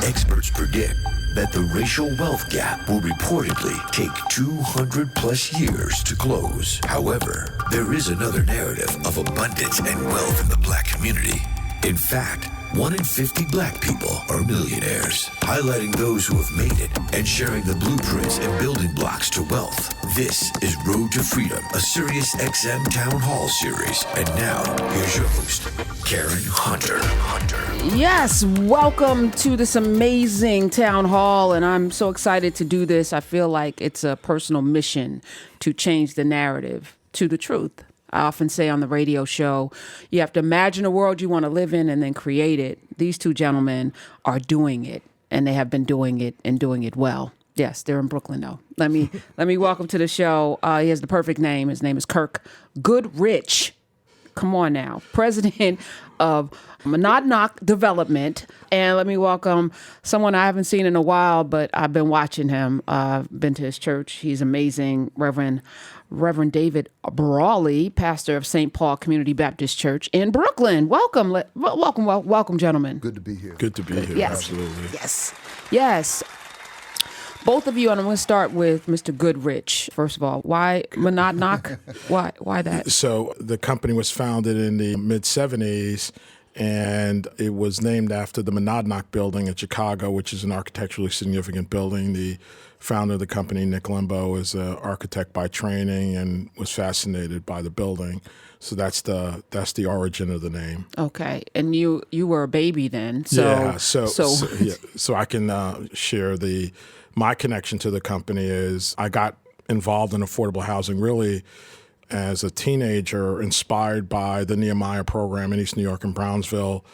Experts predict that the racial wealth gap will reportedly take 200 plus years to close. However, there is another narrative of abundance and wealth in the Black community. In fact, 1 in 50 Black people are millionaires, highlighting those who have made it and sharing the blueprints and building blocks to wealth. This is Road to Freedom, a Sirius XM Town Hall series. And now, here's your host, Karen Hunter. Yes, welcome to this amazing town hall, and I'm so excited to do this. I feel like it's a personal mission to change the narrative to the truth. I often say on the radio show, you have to imagine a world you want to live in and then create it. These two gentlemen are doing it, and they have been doing it and doing it well. Yes, they're in Brooklyn, though. Let me welcome to the show. He has the perfect name. His name is Kirk Goodrich. Come on now. President of Monadnock Development. And let me welcome someone I haven't seen in a while, but I've been watching him. I've been to his church. He's amazing. Reverend David Brawley, pastor of St. Paul Community Baptist Church in Brooklyn. Welcome, gentlemen. Good to be here. Good to be here. Yes. Absolutely. Yes. Both of you, and I'm going to start with Mr. Goodrich. First of all, why Monadnock? Why that? So the company was founded in the mid-'70s, and it was named after the Monadnock building in Chicago, which is an architecturally significant building. The founder of the company, Nick Limbo, is an architect by training and was fascinated by the building. So that's the origin of the name. Okay, and you were a baby then. So I can share my connection to the company is I got involved in affordable housing really as a teenager, inspired by the Nehemiah program in East New York and Brownsville.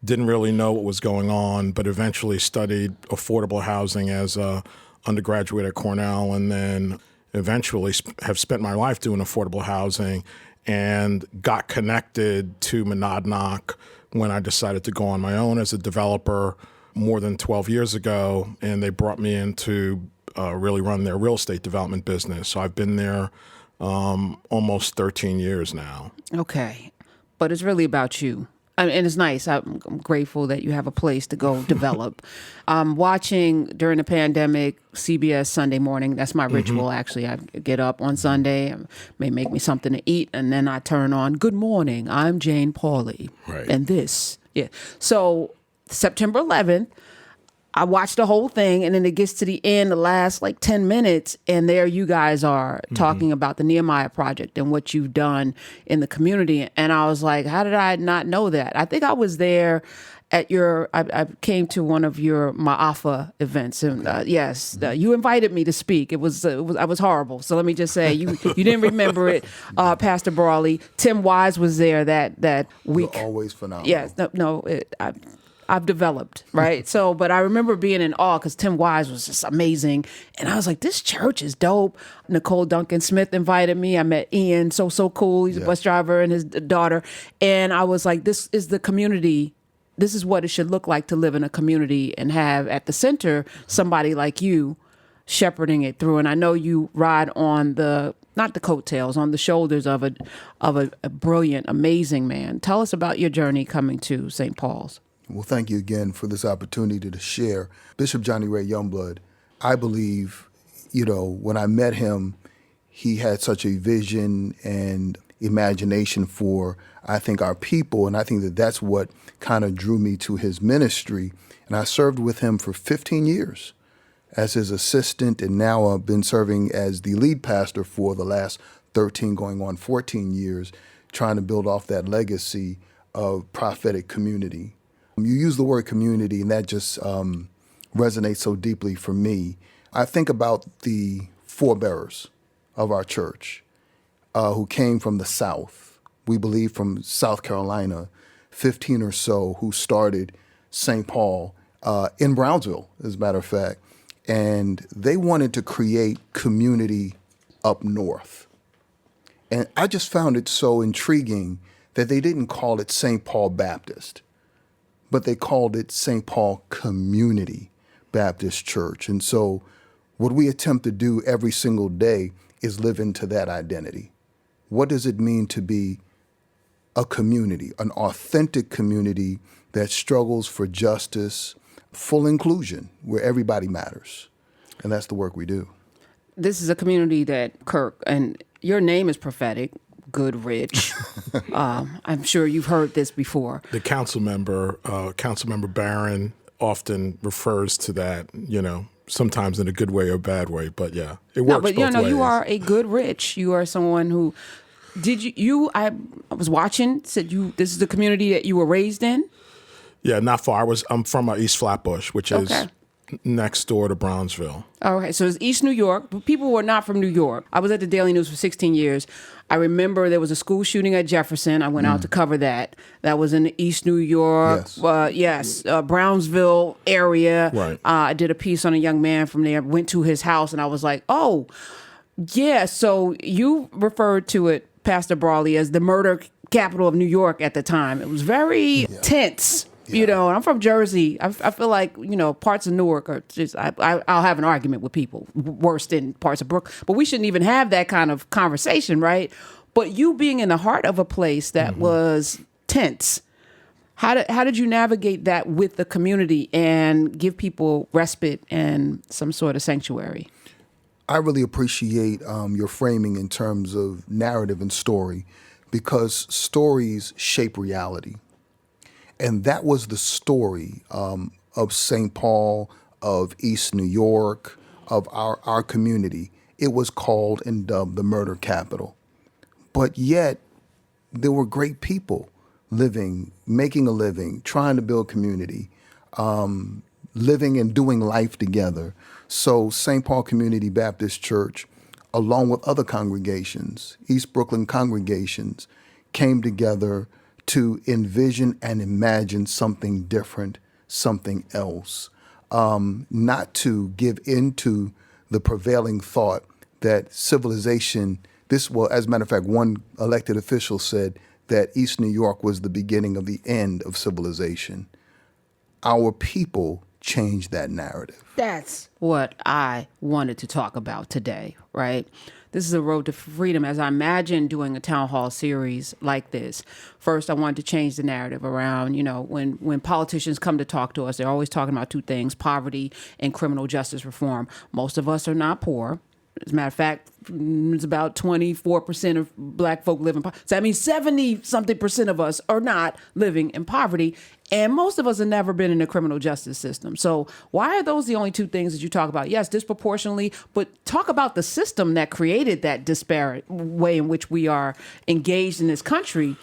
Didn't really know what was going on, but eventually studied affordable housing as a undergraduate at Cornell, and then eventually have spent my life doing affordable housing and got connected to Monadnock when I decided to go on my own as a developer more than 12 years ago, and they brought me in to really run their real estate development business. So I've been there almost 13 years now. Okay, but it's really about you. And it's nice. I'm grateful that you have a place to go develop. Watching during the pandemic, CBS Sunday Morning, that's my ritual, actually. I get up on Sunday, may make me something to eat, and then I turn on, Good Morning, I'm Jane Pauley. Right. And this. Yeah. So September 11th, I watched the whole thing, and then it gets to the end, the last 10 minutes, and there you guys are talking about the Nehemiah Project and what you've done in the community. And I was like, how did I not know that? I think I was there at I came to one of your Ma'afa events, and you invited me to speak. I was horrible. So let me just say, you didn't remember it, Pastor Brawley. Tim Wise was there that week. You're always phenomenal. Yes, I've developed, right? So, but I remember being in awe because Tim Wise was just amazing. And I was like, this church is dope. Nicole Duncan Smith invited me. I met Ian, so cool. He's a bus driver, and his daughter. And I was like, this is the community. This is what it should look like to live in a community and have at the center somebody like you shepherding it through. And I know you ride on not the coattails, on the shoulders of a brilliant, amazing man. Tell us about your journey coming to St. Paul's. Well, thank you again for this opportunity to share. Bishop Johnny Ray Youngblood, I believe, when I met him, he had such a vision and imagination for, I think, our people. And I think that that's what kind of drew me to his ministry. And I served with him for 15 years as his assistant. And now I've been serving as the lead pastor for the last 13 going on 14 years, trying to build off that legacy of prophetic community. You use the word community, and that just resonates so deeply for me. I think about the forebearers of our church who came from the South. We believe from South Carolina, 15 or so, who started St. Paul in Brownsville, as a matter of fact. And they wanted to create community up north. And I just found it so intriguing that they didn't call it St. Paul Baptist, but they called it St. Paul Community Baptist Church. And so what we attempt to do every single day is live into that identity. What does it mean to be a community, an authentic community that struggles for justice, full inclusion where everybody matters. And that's the work we do. This is a community that, Kirk, and your name is prophetic, Goodrich. I'm sure you've heard this before. The Councilmember Barron often refers to that, sometimes in a good way or bad way, but yeah, it works both ways. You are a Goodrich. You are someone who, I was watching, this is the community that you were raised in? Yeah, not far. I'm from East Flatbush, which is next door to Brownsville. Okay, so it's East New York. But people who are not from New York. I was at the Daily News for 16 years. I remember there was a school shooting at Jefferson. I went out to cover that. That was in East New York. Yes. Brownsville area. Right. I did a piece on a young man from there. Went to his house, and I was like, oh, yeah. So you referred to it, Pastor Brawley, as the murder capital of New York at the time. It was very tense. And I'm from Jersey. I feel like, parts of Newark are just, I'll have an argument with people worse than parts of Brooklyn. But we shouldn't even have that kind of conversation, right? But you being in the heart of a place that was tense, how did you navigate that with the community and give people respite and some sort of sanctuary? I really appreciate your framing in terms of narrative and story, because stories shape reality. And that was the story of St. Paul, of East New York, of our community. It was called and dubbed the murder capital. But yet, there were great people living, making a living, trying to build community, living and doing life together. So St. Paul Community Baptist Church, along with other congregations, East Brooklyn congregations, came together to envision and imagine something different, something else, not to give into the prevailing thought that civilization, as a matter of fact, one elected official said that East New York was the beginning of the end of civilization. Our people changed that narrative. That's what I wanted to talk about today, right? This is a road to freedom. As I imagine doing a town hall series like this, first I wanted to change the narrative around, when politicians come to talk to us, they're always talking about two things: poverty and criminal justice reform. Most of us are not poor. As a matter of fact, it's about 24% of black folk live in poverty. So that means 70-something% of us are not living in poverty. And most of us have never been in the criminal justice system. So why are those the only two things that you talk about? Yes, disproportionately, but talk about the system that created that disparate way in which we are engaged in this country.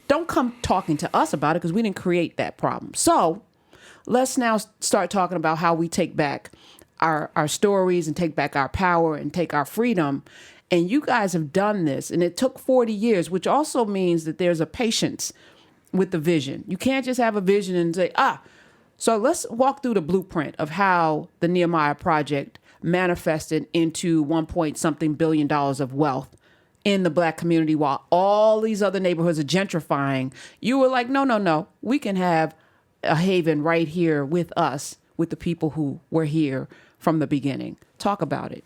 Don't come talking to us about it, because we didn't create that problem. So let's now start talking about how we take back our stories and take back our power and take our freedom. And you guys have done this, and it took 40 years, which also means that there's a patience with the vision. You can't just have a vision and say, So let's walk through the blueprint of how the Nehemiah Project manifested into 1-point-something billion of wealth in the black community while all these other neighborhoods are gentrifying. You were like, no, we can have a haven right here with us, with the people who were here from the beginning. Talk about it.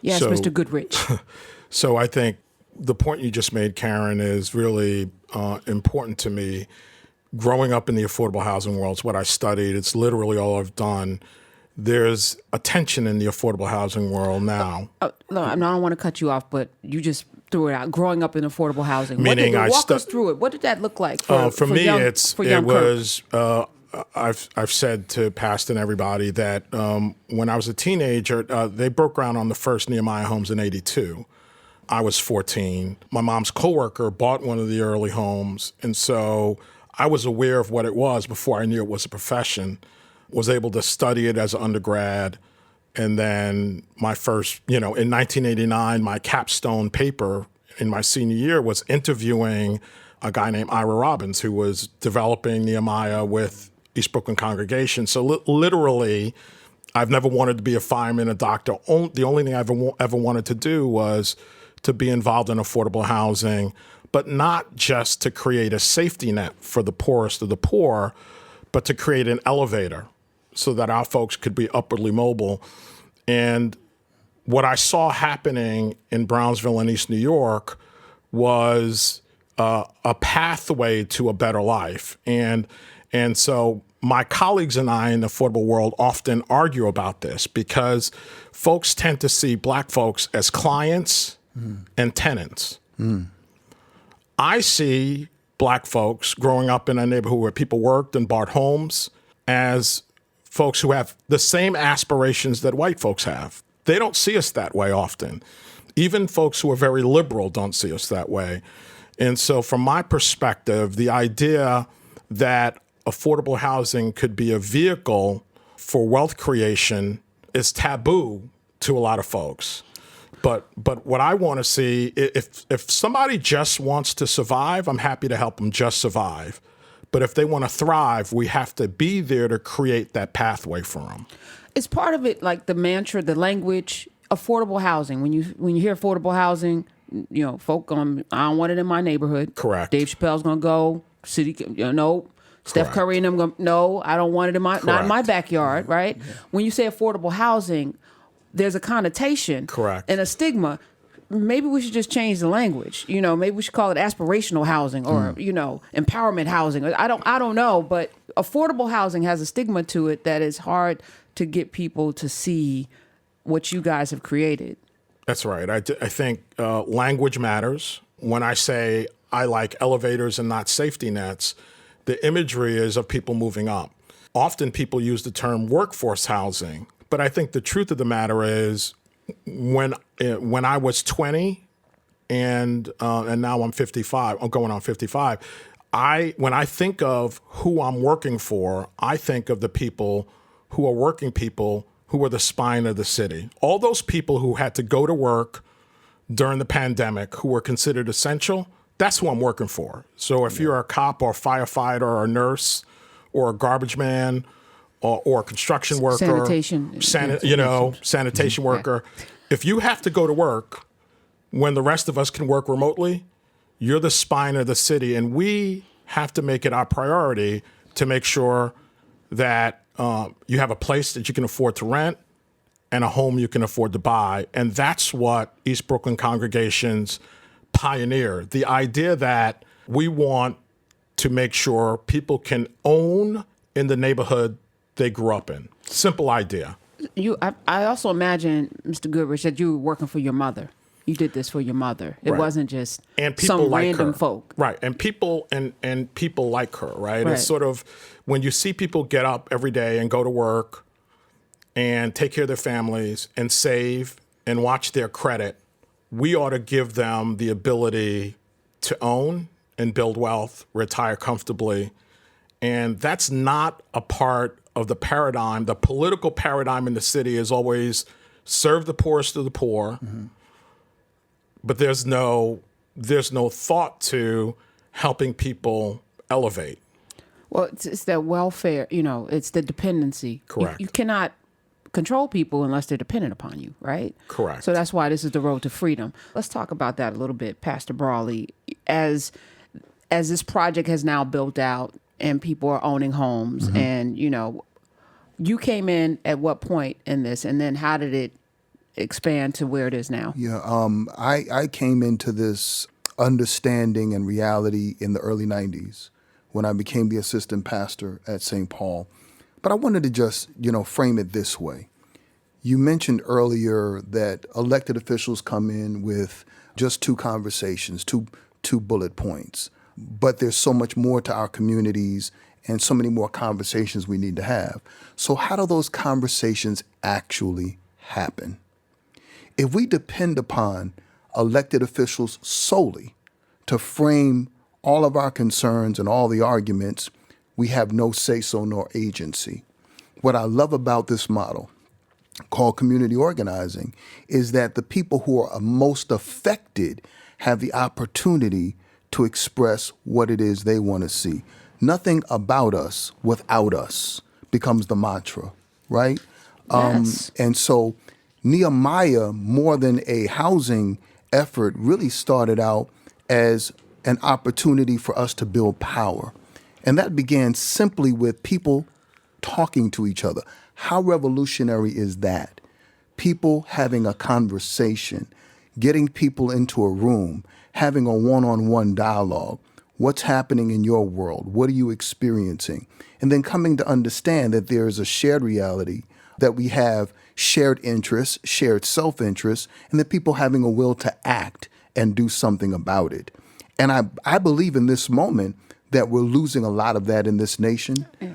Yes, Mr. Goodrich. So I think the point you just made, Karen, is really important to me. Growing up in the affordable housing world, it's what I studied. It's literally all I've done. There's a tension in the affordable housing world now. No, I don't want to cut you off, but you just threw it out. Growing up in affordable housing. Meaning walk us through it. What did that look like for me? Kirk? I've said to Pastor and everybody that when I was a teenager, they broke ground on the first Nehemiah homes in '82. I was 14. My mom's coworker bought one of the early homes, and so I was aware of what it was before I knew it was a profession. Was able to study it as an undergrad, and then my first, in 1989, my capstone paper in my senior year was interviewing a guy named Ira Robbins, who was developing Nehemiah with East Brooklyn congregation. So literally, I've never wanted to be a fireman, a doctor. The only thing I ever wanted to do was to be involved in affordable housing, but not just to create a safety net for the poorest of the poor, but to create an elevator so that our folks could be upwardly mobile. And what I saw happening in Brownsville and East New York was a pathway to a better life. And so my colleagues and I in the affordable world often argue about this because folks tend to see black folks as clients and tenants. I see black folks growing up in a neighborhood where people worked and bought homes as folks who have the same aspirations that white folks have. They don't see us that way often. Even folks who are very liberal don't see us that way. And so from my perspective, the idea that affordable housing could be a vehicle for wealth creation is taboo to a lot of folks. But what I want to see, if somebody just wants to survive, I'm happy to help them just survive. But if they want to thrive, we have to be there to create that pathway for them. Is part of it like the mantra, the language, affordable housing? When you hear affordable housing, folk I don't want it in my neighborhood. Correct. Dave Chappelle's gonna go. City, no. Steph Correct. Curry and them go. No, I don't want it not in my Correct. backyard. Right. Yeah. When you say affordable housing, there's a connotation. Correct. And a stigma. Maybe we should just change the language. Maybe we should call it aspirational housing or empowerment housing. I don't know, but affordable housing has a stigma to it that is hard to get people to see what you guys have created. That's right. I think language matters. When I say I like elevators and not safety nets, the imagery is of people moving up. Often people use the term workforce housing, but I think the truth of the matter is when I was 20 and now I'm 55, I'm going on 55, when I think of who I'm working for, I think of the people who are working people who are the spine of the city. All those people who had to go to work during the pandemic, who were considered essential, that's who I'm working for. So if you're a cop or a firefighter or a nurse or a garbage man or a construction worker, sanitation worker, if you have to go to work when the rest of us can work remotely, you're the spine of the city. And we have to make it our priority to make sure that you have a place that you can afford to rent and a home you can afford to buy. And that's what East Brooklyn congregations pioneer. The idea that we want to make sure people can own in the neighborhood they grew up in. Simple idea. I also imagine, Mr. Goodrich, that you were working for your mother. You did this for your mother. It wasn't just some like random folk. Right. And people and people like her, right? It's sort of when you see people get up every day and go to work and take care of their families and save and watch their credit, we ought to give them the ability to own and build wealth, retire comfortably. And that's not a part of the paradigm. The political paradigm in the city is always serve the poorest of the poor, but there's no thought to helping people elevate. Well, it's that welfare, it's the dependency. Correct. You cannot control people unless they're dependent upon you, right? Correct. So that's why this is the road to freedom. Let's talk about that a little bit, Pastor Brawley. As this project has now built out and people are owning homes and, you came in at what point in this and then how did it expand to where it is now? Yeah, I came into this understanding and reality in the early 90s when I became the assistant pastor at St. Paul. But I wanted to just, frame it this way. You mentioned earlier that elected officials come in with just two conversations, two bullet points. But there's so much more to our communities and so many more conversations we need to have. So how do those conversations actually happen? If we depend upon elected officials solely to frame all of our concerns and all the arguments, we have no say-so nor agency. What I love about this model, called community organizing, is that the people who are most affected have the opportunity to express what it is they want to see. Nothing about us without us becomes the mantra, right? Yes. And so Nehemiah, more than a housing effort, really started out as an opportunity for us to build power. And that began simply with people talking to each other. How revolutionary is that? People having a conversation, getting people into a room, having a one-on-one dialogue. What's happening in your world? What are you experiencing? And then coming to understand that there is a shared reality, that we have shared interests, shared self-interest, and that people having a will to act and do something about it. And I believe in this moment that we're losing a lot of that in this nation. Yeah.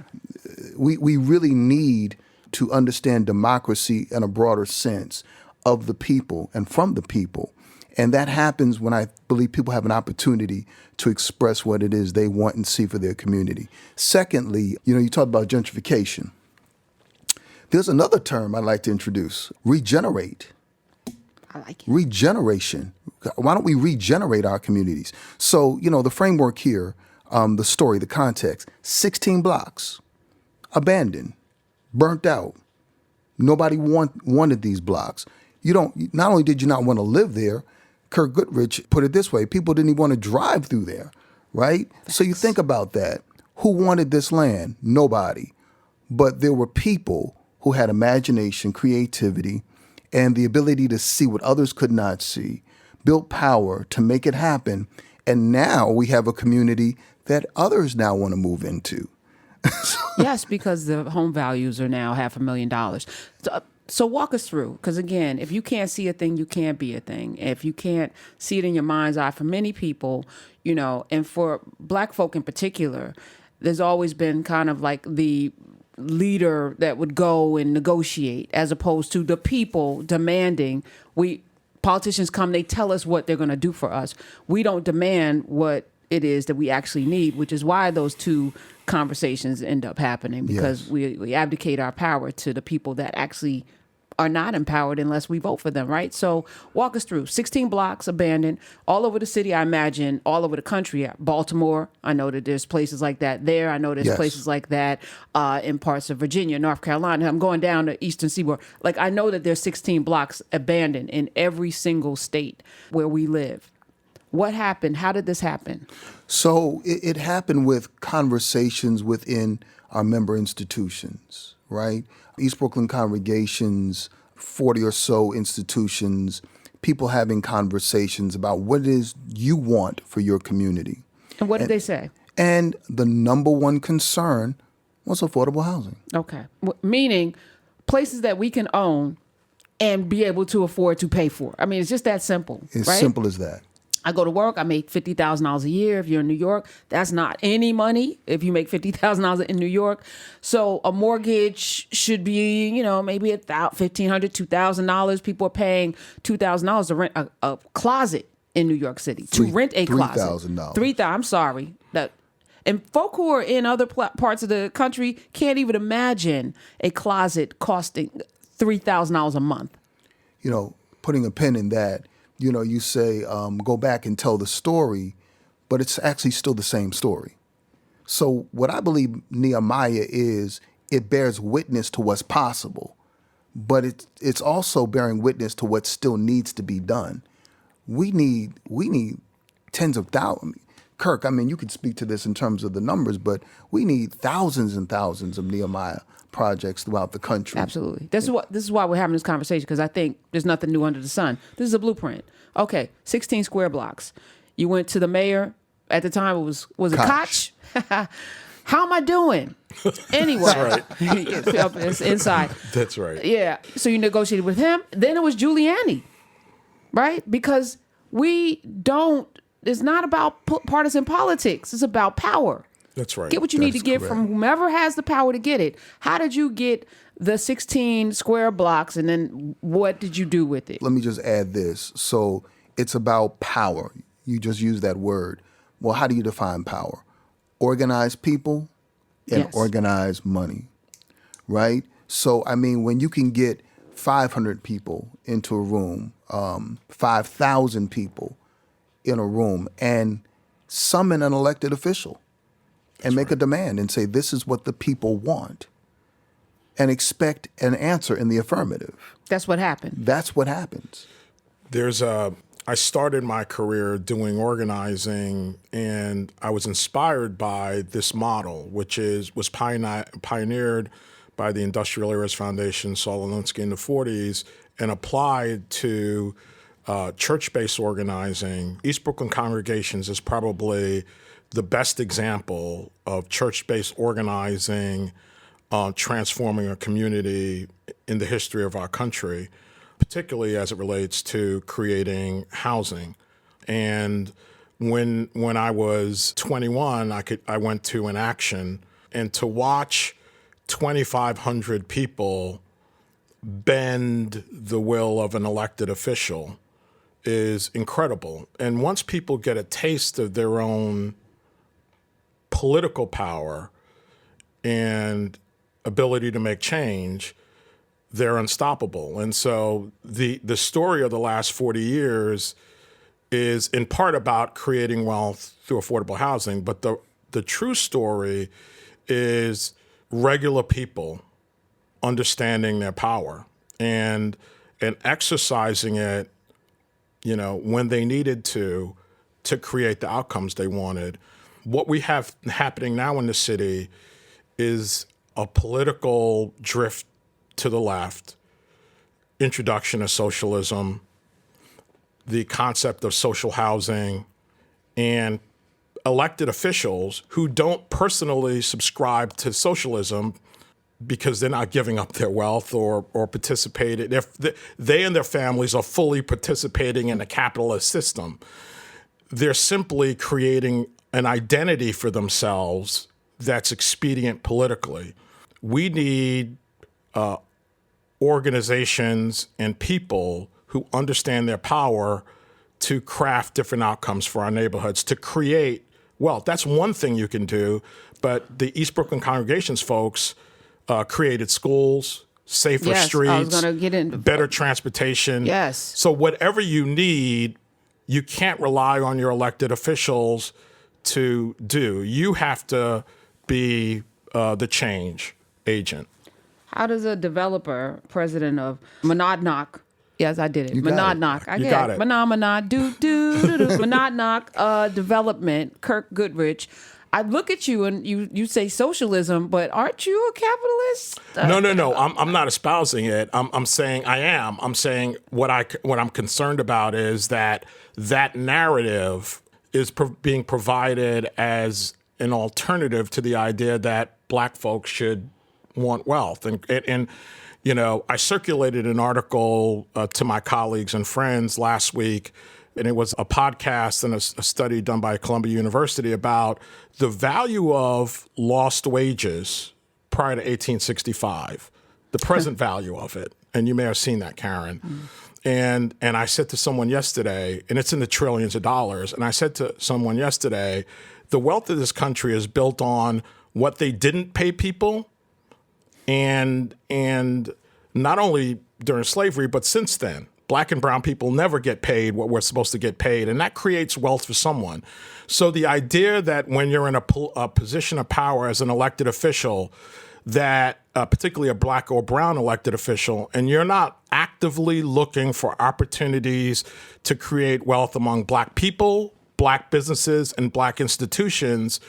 We really need to understand democracy in a broader sense of the people and from the people. And that happens when I believe people have an opportunity to express what it is they want and see for their community. Secondly, you talked about gentrification. There's another term I'd like to introduce: regenerate. I like it. Regeneration. Why don't we regenerate our communities? So, the framework here, the story, the context: 16 blocks, abandoned, burnt out. Nobody wanted these blocks. Not only did you not want to live there, Kirk Goodrich put it this way: people didn't even want to drive through there, right? Thanks. So you think about that. Who wanted this land? Nobody. But there were people who had imagination, creativity, and the ability to see what others could not see, built power to make it happen. And now we have a community that others now want to move into. Yes, because the home values are now $500,000. So walk us through, because again, if you can't see a thing, you can't be a thing. If you can't see it in your mind's eye, for many people, and for Black folk in particular, there's always been kind of like the leader that would go and negotiate, as opposed to the people demanding. Politicians come, they tell us what they're going to do for us. We don't demand what it is that we actually need, which is why those two conversations end up happening, because yes, we abdicate our power to the people that actually are not empowered unless we vote for them, right? So walk us through 16 blocks abandoned all over the city, I imagine, all over the country. Baltimore, I know that there's places like that there. I know there's yes, places like that in parts of Virginia, North Carolina. I'm going down to Eastern Seaboard. Like, I know that there's 16 blocks abandoned in every single state where we live. What happened? How did this happen? So it happened with conversations within our member institutions, right? East Brooklyn congregations, 40 or so institutions, people having conversations about what it is you want for your community. And what did they say? And the number one concern was affordable housing. Okay. Meaning places that we can own and be able to afford to pay for. I mean, it's just that simple. It's right? simple as that. I go to work, I make $50,000 a year. If you're in New York, that's not any money if you make $50,000 in New York. So a mortgage should be, maybe $1,500, $2,000. People are paying $2,000 to rent a closet in New York City, to rent a closet. $3,000. $3,000, I'm sorry. And folk who are in other parts of the country can't even imagine a closet costing $3,000 a month. Putting a pin in that, you say, go back and tell the story, but it's actually still the same story. So what I believe Nehemiah is, it bears witness to what's possible, but it's also bearing witness to what still needs to be done. We need tens of thousands. Kirk, you could speak to this in terms of the numbers, but we need thousands and thousands of Nehemiah projects throughout the country. Absolutely. This is why we're having this conversation, because I think there's nothing new under the sun. This is a blueprint. Okay, 16 square blocks. You went to the mayor at the time. It was it Koch? How am I doing? Anyway, that's right. It's inside. That's right. Yeah. So you negotiated with him. Then it was Giuliani, right? Because it's not about partisan politics. It's about power. That's right. Get what you need to get from whomever has the power to get it. How did you get the 16 square blocks, and then what did you do with it? Let me just add this. So it's about power. You just used that word. Well, how do you define power? Organize people and yes, organize money, right? So, when you can get 500 people into a room, 5,000 people in a room, and summon an elected official, and make a demand and say, this is what the people want, and expect an answer in the affirmative. That's what happened. That's what happens. I started my career doing organizing, and I was inspired by this model, which was pioneered by the Industrial Areas Foundation, Saul Alinsky, in the 40s, and applied to church-based organizing. East Brooklyn congregations is probably the best example of church-based organizing, transforming a community in the history of our country, particularly as it relates to creating housing. And when I was 21, I went to an action, and to watch 2,500 people bend the will of an elected official is incredible. And once people get a taste of their own political power and ability to make change, they're unstoppable. And so the story of the last 40 years is in part about creating wealth through affordable housing, but the true story is regular people understanding their power and exercising it, when they needed to create the outcomes they wanted. What we have happening now in the city is a political drift to the left, introduction of socialism, the concept of social housing, and elected officials who don't personally subscribe to socialism because they're not giving up their wealth or participating. They and their families are fully participating in the capitalist system. They're simply creating an identity for themselves that's expedient politically. We need organizations and people who understand their power to craft different outcomes for our neighborhoods, to create wealth. That's one thing you can do, but the East Brooklyn Congregations folks created schools, safer streets, I was gonna get into better transportation. Yes. So whatever you need, you can't rely on your elected officials to do. You have to be the change agent. How does a developer, president of Monadnock, yes, I did it. Monadnock. I You get got it. it. Monadnock, Monadnock Development, Kirk Goodrich. I look at you and you say socialism, but aren't you a capitalist? No. I'm not espousing it. I'm saying I am. I'm saying what I'm concerned about is that narrative is being provided as an alternative to the idea that Black folks should want wealth. And I circulated an article to my colleagues and friends last week, and it was a podcast and a study done by Columbia University about the value of lost wages prior to 1865, the present value of it. And you may have seen that, Karen. And I said to someone yesterday, and it's in the trillions of dollars, and I said to someone yesterday, the wealth of this country is built on what they didn't pay people, and not only during slavery, but since then. Black and brown people never get paid what we're supposed to get paid, and that creates wealth for someone. So the idea that when you're in a position of power as an elected official, that particularly a Black or brown elected official, and you're not actively looking for opportunities to create wealth among Black people, Black businesses, and Black institutions,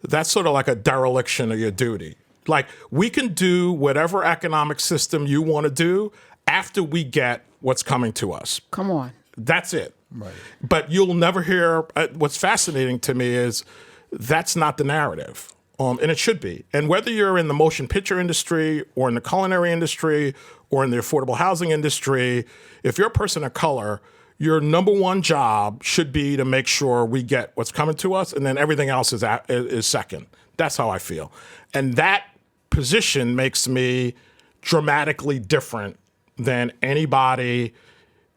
that's sort of like a dereliction of your duty. Like, we can do whatever economic system you want to do after we get what's coming to us. Come on. That's it. Right. But you'll never hear, what's fascinating to me is that's not the narrative. And it should be. And whether you're in the motion picture industry or in the culinary industry or in the affordable housing industry, if you're a person of color, your number one job should be to make sure we get what's coming to us, and then everything else is second. That's how I feel. And that position makes me dramatically different than anybody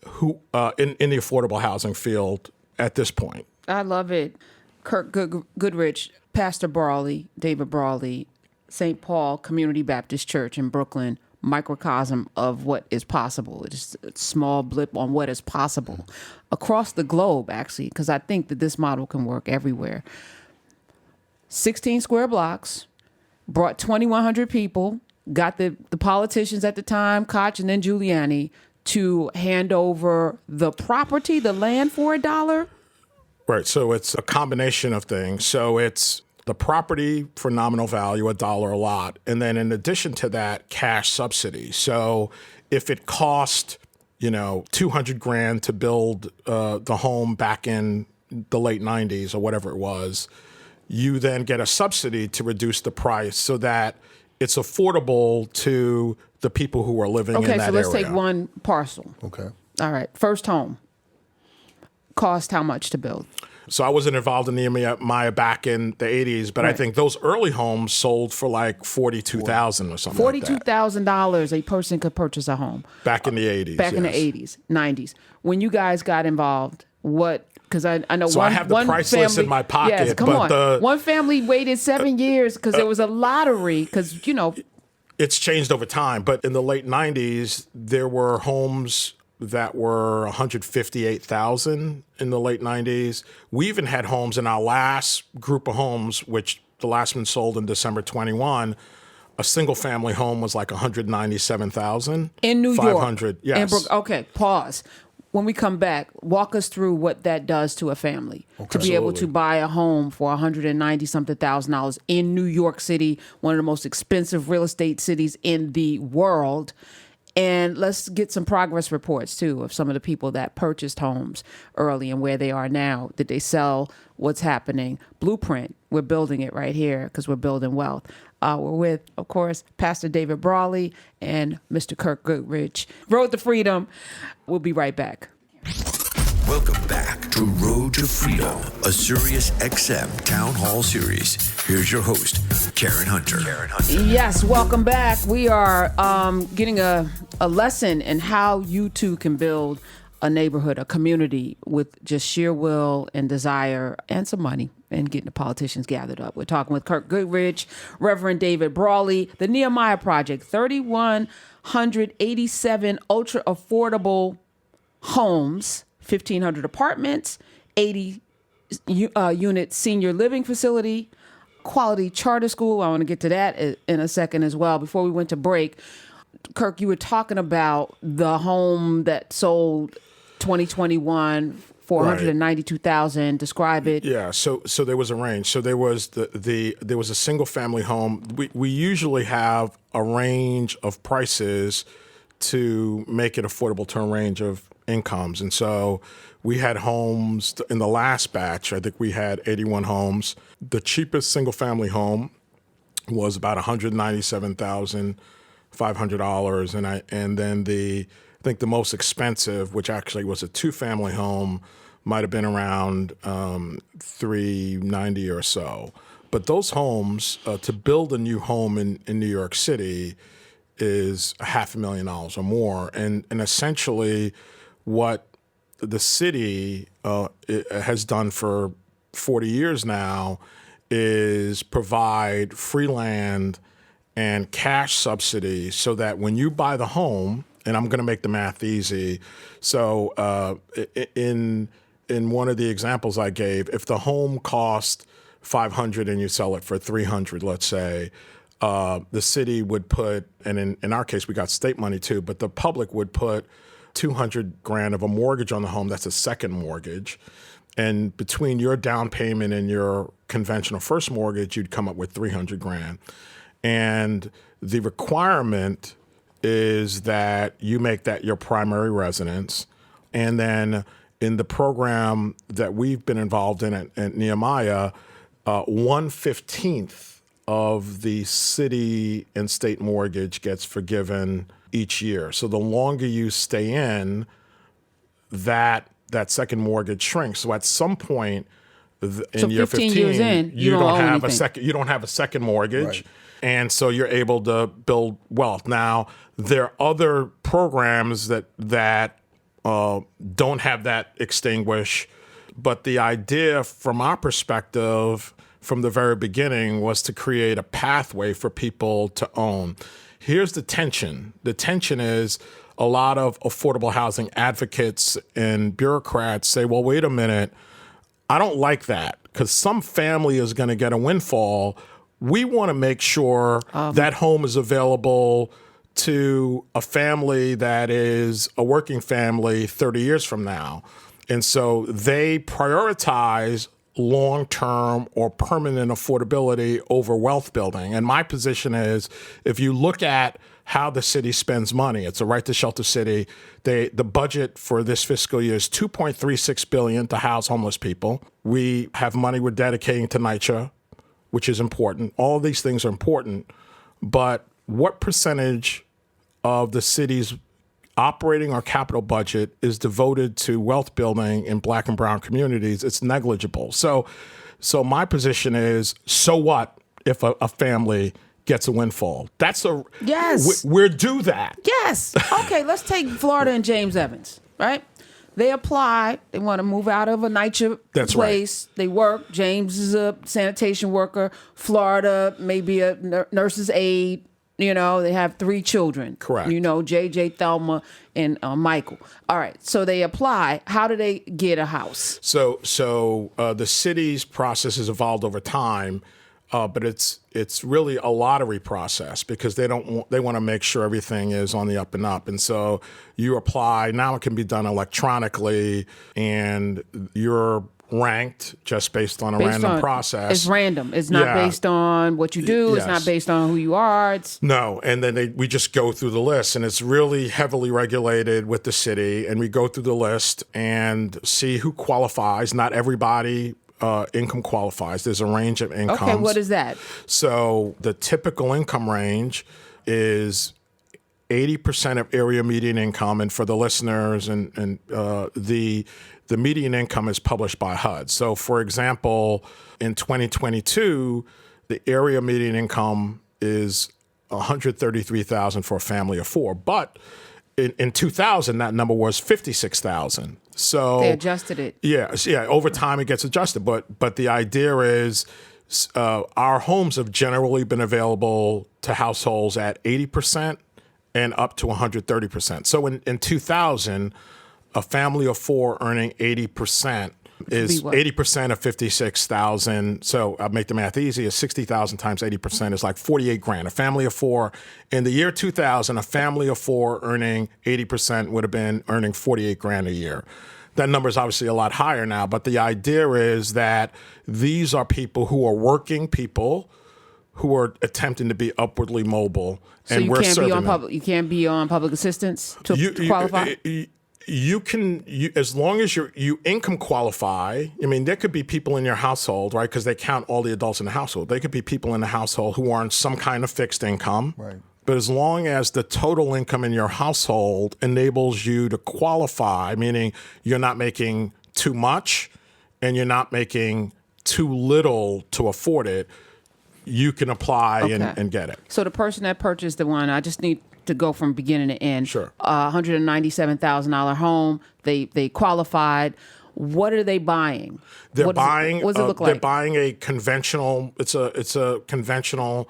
who in the affordable housing field at this point. I love it. Kirk Goodrich, Pastor Brawley, David Brawley, St. Paul Community Baptist Church in Brooklyn, microcosm of what is possible. It's a small blip on what is possible across the globe, actually, because I think that this model can work everywhere. 16 square blocks, brought 2,100 people, got the politicians at the time, Koch and then Giuliani, to hand over the property, the land, for $1. Right. So it's a combination of things. So it's the property for nominal value, $1 a lot. And then in addition to that, cash subsidy. So if it cost, $200,000 to build the home back in the late 90s or whatever it was, you then get a subsidy to reduce the price so that it's affordable to the people who are living in that area. Okay, so let's take one parcel. Okay. All right. First home. Cost how much to build? So I wasn't involved in Nehemiah back in the 80s, but I think those early homes sold for like $42,000 or something like that. $42,000 a person could purchase a home. Back in the 80s. Back in the 80s, 90s. When you guys got involved, what? Because I know so one I have the one price family, list in my pocket. Yes, come on. One family waited 7 years because there was a lottery. Because it's changed over time. But in the late 90s, there were homes that were 158,000 in the late 90s. We even had homes in our last group of homes, which the last one sold in December 21. A single family home was like 197,000 in New York. 500. Yes. Okay. Pause. When we come back, walk us through what that does to a family to be able to buy a home for $190-something thousand in New York City, one of the most expensive real estate cities in the world. And let's get some progress reports, too, of some of the people that purchased homes early and where they are now. Did they sell? What's happening? Blueprint. We're building it right here because we're building wealth. We're with, of course, Pastor David Brawley and Mr. Kirk Goodrich. Road to Freedom. We'll be right back. Welcome back to Road to Freedom, a Sirius XM Town Hall series. Here's your host, Karen Hunter. Yes, welcome back. We are getting a lesson in how you too can build a neighborhood, a community with just sheer will and desire and some money and getting the politicians gathered up. We're talking with Kirk Goodrich, Reverend David Brawley, the Nehemiah Project, 3,187 ultra affordable homes, 1,500 apartments, 80 unit senior living facility, quality charter school. I want to get to that in a second as well. Before we went to break, Kirk, you were talking about the home that sold 2021, 492,000. Describe it. Yeah, so there was a range. So there was there was a single family home. We usually have a range of prices to make it affordable to a range of incomes. And so we had homes in the last batch. I think we had 81 homes. The cheapest single family home was about $197,500, and then I think the most expensive, which actually was a two family home, might have been around $390 or so. But those homes, to build a new home in New York City is $500,000 or more, and essentially what the city has done for 40 years now is provide free land and cash subsidy so that when you buy the home, and I'm going to make the math easy, so in one of the examples I gave, if the home cost $500 and you sell it for $300, let's say, the city would put, and in our case we got state money too, but the public would put $200,000 of a mortgage on the home. That's a second mortgage. And between your down payment and your conventional first mortgage, you'd come up with $300,000. And the requirement is that you make that your primary residence. And then in the program that we've been involved in at Nehemiah, 1/15 of the city and state mortgage gets forgiven each year. So the longer you stay in, that second mortgage shrinks. So at some point in year 15 years in, you don't have a second. You don't have a second mortgage, Right. And so you're able to build wealth. Now there are other programs that don't have that extinguish, but the idea from our perspective from the very beginning was to create a pathway for people to own. Here's the tension. The tension is a lot of affordable housing advocates and bureaucrats say, well, wait a minute, I don't like that because some family is going to get a windfall. We want to make sure that home is available to a family that is a working family 30 years from now. And so they prioritize long-term or permanent affordability over wealth building. And my position is, if you look at how the city spends money, it's a right to shelter city. The budget for this fiscal year is $2.36 billion to house homeless people. We have money we're dedicating to NYCHA which is important. All of these things are important, but what percentage of the city's operating or capital budget is devoted to wealth building in Black and brown communities? It's negligible. So my position is, so what if a family gets a windfall? Yes. We're due that. Yes. Okay, let's take Florida and James Evans, right? They apply. They want to move out of a NYCHA That's place. Right. They work. James is a sanitation worker. Florida, maybe a nurse's aide. You know, they have 3 children. Correct. You know, JJ, Thelma, and Michael. All right. So they apply. How do they get a house? So the city's process has evolved over time, but it's really a lottery process because they want to make sure everything is on the up and up. And so you apply. Now it can be done electronically, and you're ranked just based on a random process. It's random. It's not based on what you do. Yes. It's not based on who you are. No, and then we just go through the list, and it's really heavily regulated with the city, and we go through the list and see who qualifies. Not everybody income qualifies. There's a range of incomes. Okay, what is that? So the typical income range is 80% of area median income, and for the listeners, and the median income is published by HUD. So, for example, in 2022, the area median income is $133,000 for a family of 4, but in 2000, that number was $56,000. So they adjusted it. Yeah. Over time, it gets adjusted, but the idea is our homes have generally been available to households at 80% and up to 130%. So in 2000, a family of 4 earning 80% is 80% of 56,000. So I'll make the math easy. Is 60,000 times 80% is like 48 grand. A family of 4 in the year 2000, a family of 4 earning 80% would have been earning 48 grand a year. That number is obviously a lot higher now, but the idea is that these are people who are working people who are attempting to be upwardly mobile, and we're serving them. You can't be on public assistance to qualify. You can, as long as you income qualify. I mean, there could be people in your household, right? Because they count all the adults in the household. They could be people in the household who are on some kind of fixed income. Right. But as long as the total income in your household enables you to qualify, meaning you're not making too much and you're not making too little to afford it, you can apply and get it. So the person that purchased the one, I just need to go from beginning to end. Sure. $197,000 home. They qualified. What are they buying? They're buying. What does it look like? They're buying a conventional. It's a conventional.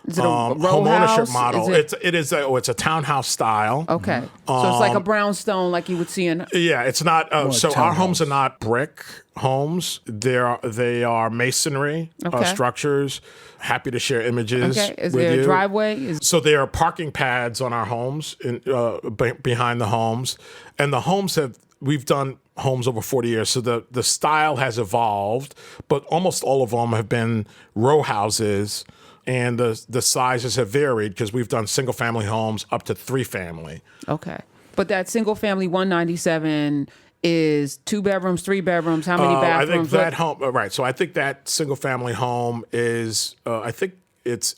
Is it a row home house? ownership model. It's a townhouse style. Okay. So it's like a brownstone like you would see in. Yeah, it's not. So our homes townhouse. are not brick homes. They are masonry structures. Happy to share images. Okay. Is with there you. a driveway? So there are parking pads on our homes, behind the homes, and the homes we've done homes over 40 years, so the style has evolved, but almost all of them have been row houses, and the sizes have varied because we've done single family homes up to 3 family. Okay. But that single family 197 is 2 bedrooms, 3 bedrooms, how many bathrooms? I think that home, right. So I think that single family home is, I think it's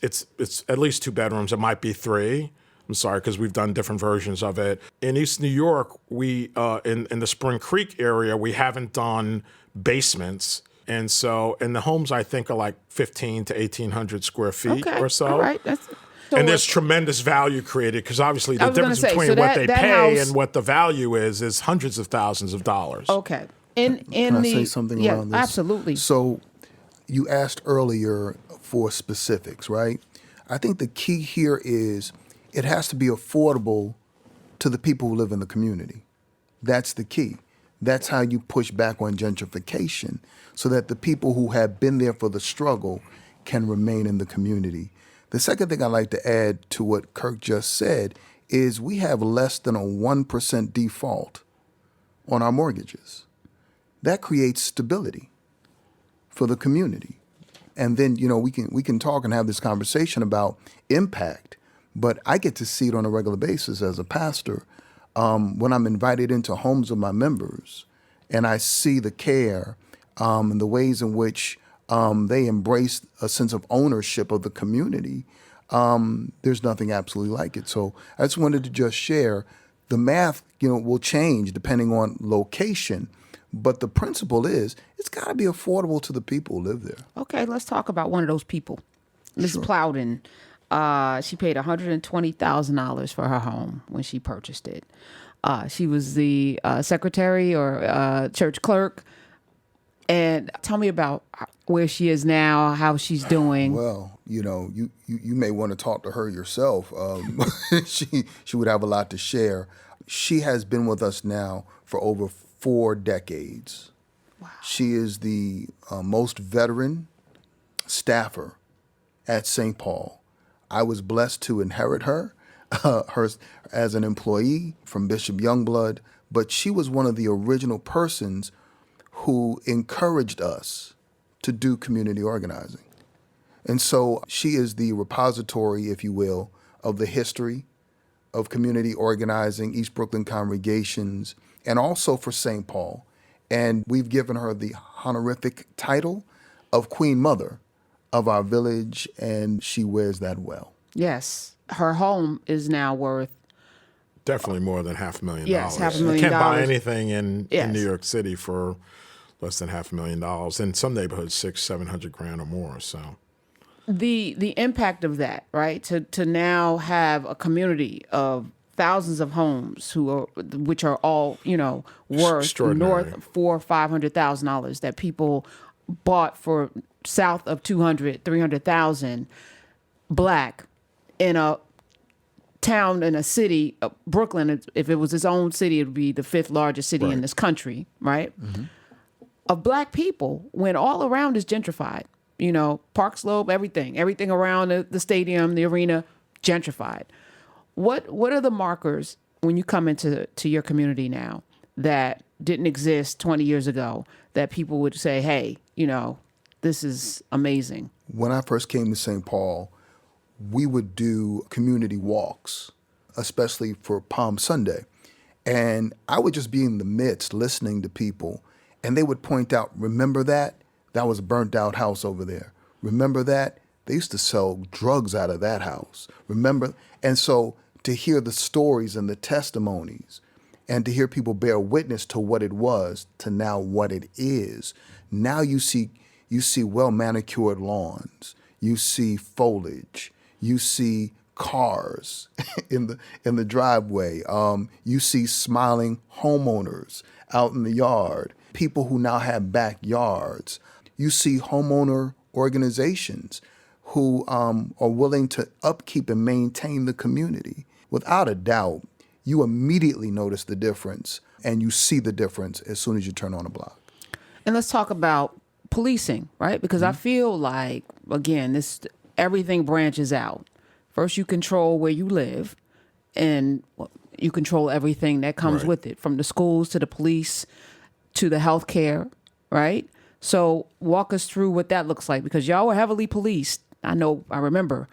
at least 2 bedrooms. It might be 3. I'm sorry, because we've done different versions of it. In East New York, we in the Spring Creek area, we haven't done basements. And so, and the homes I think are like 1,500 to 1,800 square feet or so. All right. And there's tremendous value created because obviously the difference between so what they pay house, and what the value is hundreds of thousands of dollars. Okay. Can I say something around this? Absolutely. So you asked earlier for specifics, right? I think the key here is it has to be affordable to the people who live in the community. That's the key. That's how you push back on gentrification so that the people who have been there for the struggle can remain in the community. The second thing I'd like to add to what Kirk just said is we have less than a 1% default on our mortgages. That creates stability for the community. And then, we can talk and have this conversation about impact, but I get to see it on a regular basis as a pastor when I'm invited into homes of my members and I see the care and the ways in which They embrace a sense of ownership of the community. There's nothing absolutely like it. So I just wanted to just share the math, will change depending on location. But the principle is it's got to be affordable to the people who live there. Okay, let's talk about one of those people. Ms. Plowden, she paid $120,000 for her home when she purchased it. She was the secretary or church clerk. And tell me about where she is now, how she's doing. Well, you may want to talk to her yourself. She would have a lot to share. She has been with us now for over 4 decades. Wow. She is the most veteran staffer at St. Paul. I was blessed to inherit her as an employee from Bishop Youngblood, but she was one of the original persons who encouraged us to do community organizing. And so she is the repository, if you will, of the history of community organizing, East Brooklyn congregations, and also for St. Paul. And we've given her the honorific title of Queen Mother of our village, and she wears that well. Yes. Her home is now worth definitely more than $500,000. Yes, $500,000. You can't buy anything in Yes. New York City for less than $500,000. In some neighborhoods, $600,000-$700,000 or more. So the impact of that, right? To now have a community of thousands of homes which are all worth north of $400,000 or $500,000 that people bought for south of $200,000-$300,000, Black, in a town, in a city, Brooklyn. If it was its own city, it would be the 5th largest city in this country, right? Mm-hmm. Of Black people, when all around is gentrified. Park Slope, everything around the stadium, the arena, gentrified. What are the markers when you come into your community now that didn't exist 20 years ago that people would say, hey, this is amazing? When I first came to St. Paul, we would do community walks, especially for Palm Sunday. And I would just be in the midst listening to people, and they would point out, remember that? That was a burnt out house over there. Remember that? They used to sell drugs out of that house. Remember? And so to hear the stories and the testimonies and to hear people bear witness to what it was to now what it is, now you see well manicured lawns, you see foliage, you see cars in the driveway, you see smiling homeowners out in the yard, people who now have backyards. You see homeowner organizations who are willing to upkeep and maintain the community. Without a doubt, you immediately notice the difference, and you see the difference as soon as you turn on a block. And let's talk about policing, right? Because I feel like, again, everything branches out. First, you control where you live, and you control everything that comes with it, from the schools to the police to the healthcare, right? So walk us through what that looks like, because y'all were heavily policed. I remember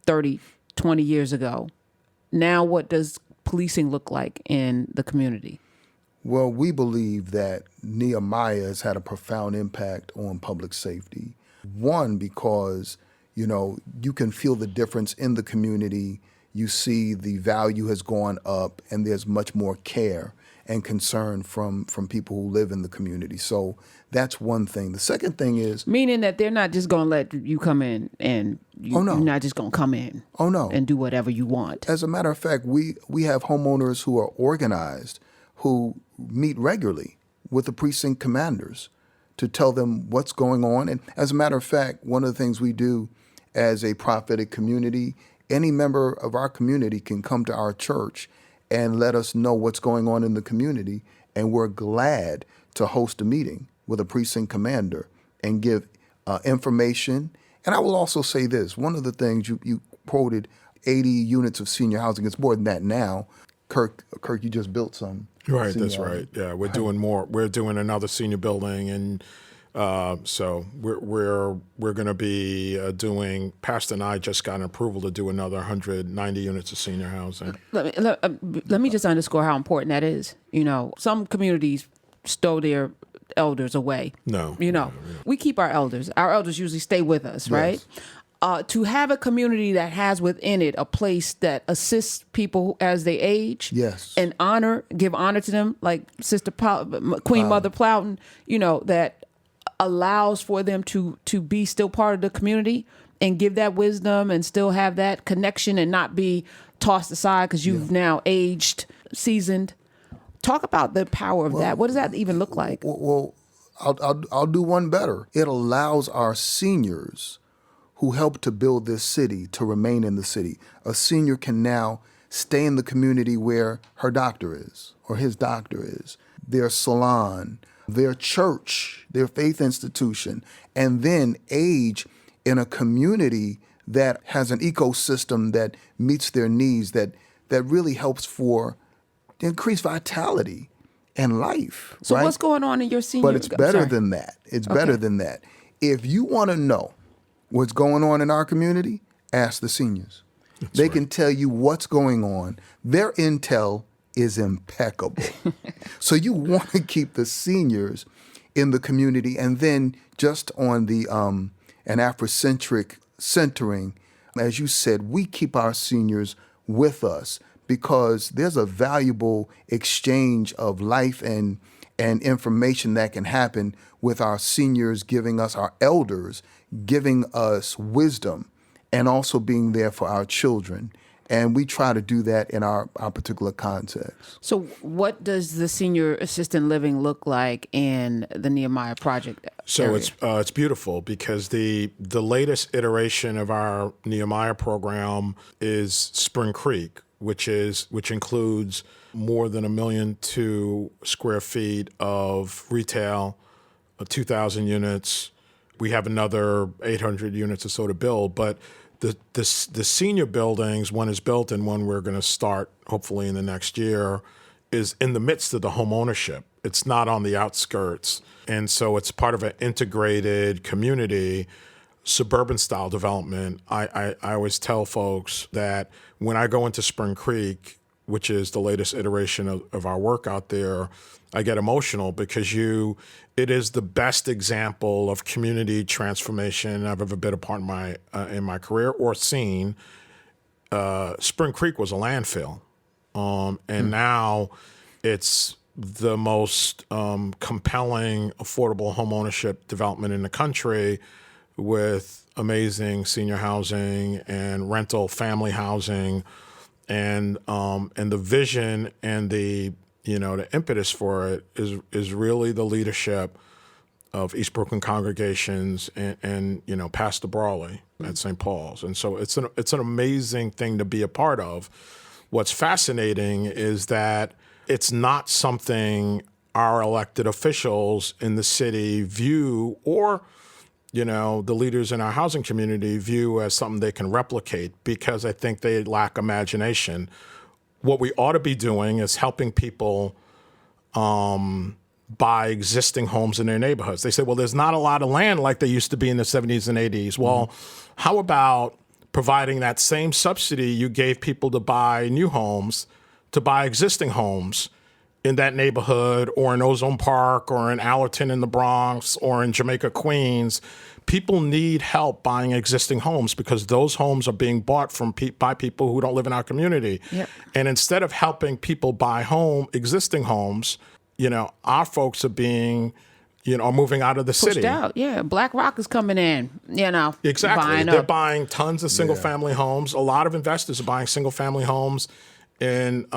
30, 20 years ago. Now, what does policing look like in the community? Well, we believe that Nehemiah has had a profound impact on public safety. One, because, you can feel the difference in the community. You see the value has gone up, and there's much more care and concern from people who live in the community. So that's one thing. The second thing is... Meaning that they're not just going to let you come in and you're not just going to come in and do whatever you want. As a matter of fact, we have homeowners who are organized who meet regularly with the precinct commanders to tell them what's going on. And as a matter of fact, one of the things we do as a prophetic community, any member of our community can come to our church and let us know what's going on in the community. And we're glad to host a meeting with a precinct commander and give information. And I will also say this, one of the things you quoted, 80 units of senior housing. It's more than that now. Kirk, you just built some. Right, that's right. Yeah, we're doing more. We're doing another senior building, and so we're going to be doing. Pastor and I just got an approval to do another 190 units of senior housing. Let me just underscore how important that is. Some communities stow their elders away. No. We keep our elders. Our elders usually stay with us, right? To have a community that has within it a place that assists people as they age, Yes. and give honor to them, like Queen Mother Plowden, that allows for them to be still part of the community and give that wisdom and still have that connection and not be tossed aside because you've now aged, seasoned. Talk about the power of that. What does that even look like? Well, I'll do one better. It allows our seniors who helped to build this city to remain in the city. A senior can now stay in the community where her doctor is or his doctor is, their salon, their church, their faith institution, and then age in a community that has an ecosystem that meets their needs, that really helps for increased vitality and life. So right? what's going on in your senior? But it's better than that. It's better than that. If you want to know what's going on in our community, ask the seniors. They can tell you what's going on. Their intel is impeccable. So you want to keep the seniors in the community, and then just on the an Afrocentric centering, as you said, we keep our seniors with us because there's a valuable exchange of life and information that can happen with our seniors giving us, our elders giving us wisdom, and also being there for our children. And we try to do that in our particular context. So what does the senior assisted living look like in the Nehemiah Project area? So it's beautiful because the latest iteration of our Nehemiah program is Spring Creek, which includes more than 1,000,002 square feet of retail, 2,000 units. We have another 800 units or so to build, but the senior buildings, one is built and one we're going to start hopefully in the next year, is in the midst of the home ownership. It's not on the outskirts. And so it's part of an integrated community, suburban style development. I always tell folks that when I go into Spring Creek, which is the latest iteration of our work out there, I get emotional because it is the best example of community transformation I've ever been a part in my career or seen. Spring Creek was a landfill, and now it's the most compelling affordable homeownership development in the country, with amazing senior housing and rental family housing, and the vision and the impetus for it is really the leadership of East Brooklyn congregations and Pastor Brawley at St. Paul's. And so it's an amazing thing to be a part of. What's fascinating is that it's not something our elected officials in the city view, or the leaders in our housing community view as something they can replicate, because I think they lack imagination. What we ought to be doing is helping people buy existing homes in their neighborhoods. They say, well, there's not a lot of land like there used to be in the 70s and 80s. Well, how about providing that same subsidy you gave people to buy new homes, to buy existing homes in that neighborhood, or in Ozone Park, or in Allerton in the Bronx, or in Jamaica, Queens? People need help buying existing homes because those homes are being bought by people who don't live in our community. Yep. And instead of helping people buy existing homes, our folks are being, moving out of the city. Pushed out. Yeah, Black Rock is coming in. Exactly. They're buying tons of single family homes. A lot of investors are buying single family homes in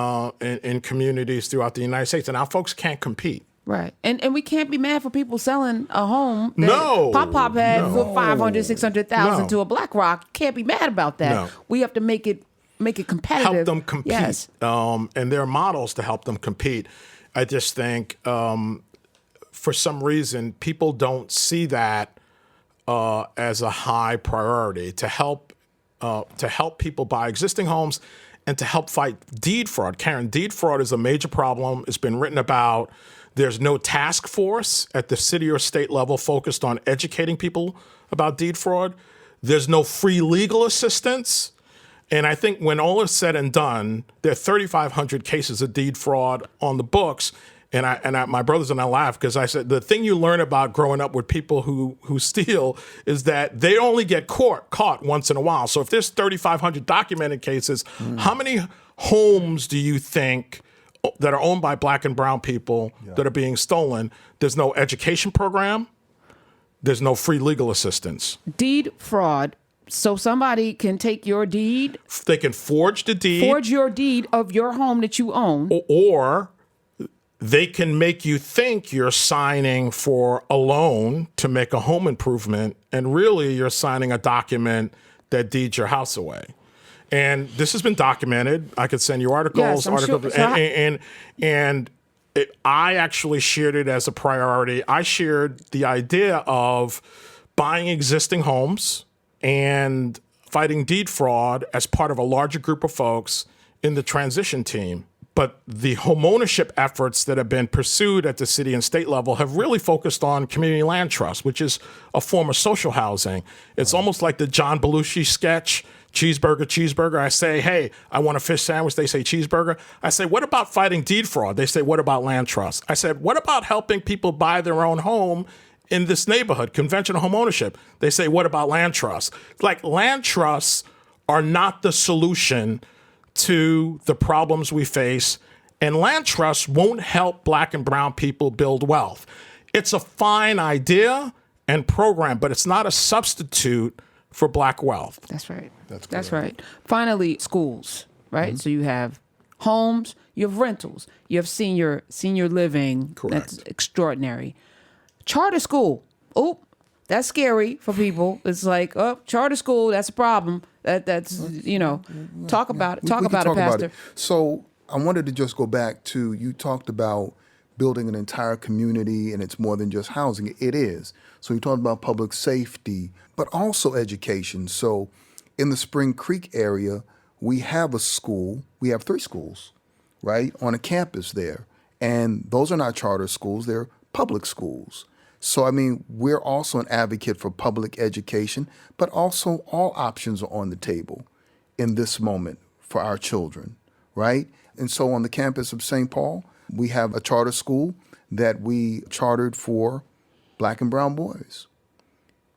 communities throughout the United States, and our folks can't compete. Right. And we can't be mad for people selling a home that Pop had for 500, 600,000 to a Black Rock. Can't be mad about that. No. We have to make it competitive. Help them compete. Yes. And there are models to help them compete. I just think for some reason people don't see that as a high priority to help people buy existing homes and to help fight deed fraud. Karen, deed fraud is a major problem. It's been written about. There's no task force at the city or state level focused on educating people about deed fraud. There's no free legal assistance. And I think when all is said and done, there are 3,500 cases of deed fraud on the books. My brothers and I laugh because I said the thing you learn about growing up with people who steal is that they only get caught once in a while. So if there's 3,500 documented cases, how many homes do you think that are owned by black and brown people that are being stolen? There's no education program. There's no free legal assistance. Deed fraud. So somebody can take your deed. They can forge the deed. Forge your deed of your home that you own. Or they can make you think you're signing for a loan to make a home improvement, and really you're signing a document that deeds your house away. And this has been documented. I could send you articles, I actually shared it as a priority. I shared the idea of buying existing homes and fighting deed fraud as part of a larger group of folks in the transition team. But the homeownership efforts that have been pursued at the city and state level have really focused on community land trust, which is a form of social housing. It's almost like the John Belushi sketch, cheeseburger, cheeseburger. I say, hey, I want a fish sandwich. They say cheeseburger. I say, what about fighting deed fraud? They say, what about land trust? I said, what about helping people buy their own home in this neighborhood, conventional home ownership? They say, what about land trust? Like, land trusts are not the solution to the problems we face, and land trusts won't help black and brown people build wealth. It's a fine idea and program, but it's not a substitute for black wealth. That's right. That's right. Finally, schools, right? Mm-hmm. So you have homes, you have rentals, you have senior living. Correct. That's extraordinary. Charter school. Oh, that's scary for people. It's like, oh, charter school, that's a problem. That's talk about it. Talk about it, Pastor. So I wanted to just go back to, you talked about building an entire community, and it's more than just housing. It is. So you talked about public safety, but also education. So in the Spring Creek area, we have a school. We have 3 schools, right, on a campus there. And those are not charter schools. They're public schools. So, I mean, we're also an advocate for public education, but also all options are on the table in this moment for our children, right? And so on the campus of St. Paul, we have a charter school that we chartered for black and brown boys.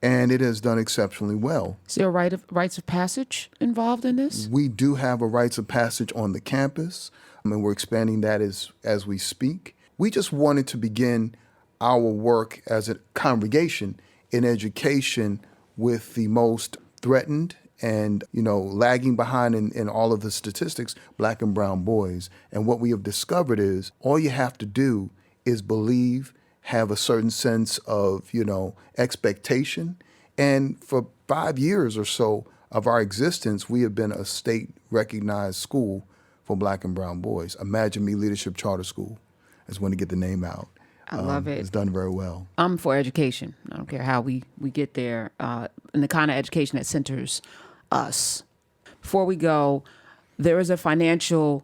And it has done exceptionally well. Is there a rites of passage involved in this? We do have a rites of passage on the campus, and we're expanding that as we speak. We just wanted to begin our work as a congregation in education with the most threatened and, lagging behind in all of the statistics, black and brown boys. And what we have discovered is all you have to do is believe, have a certain sense of, expectation. And for 5 years or so of our existence, we have been a state-recognized school for black and brown boys. Imagine Me Leadership Charter School. I just want to get the name out. I love it. It's done very well. I'm for education. I don't care how we get there, and the kind of education that centers us. Before we go, there is a financial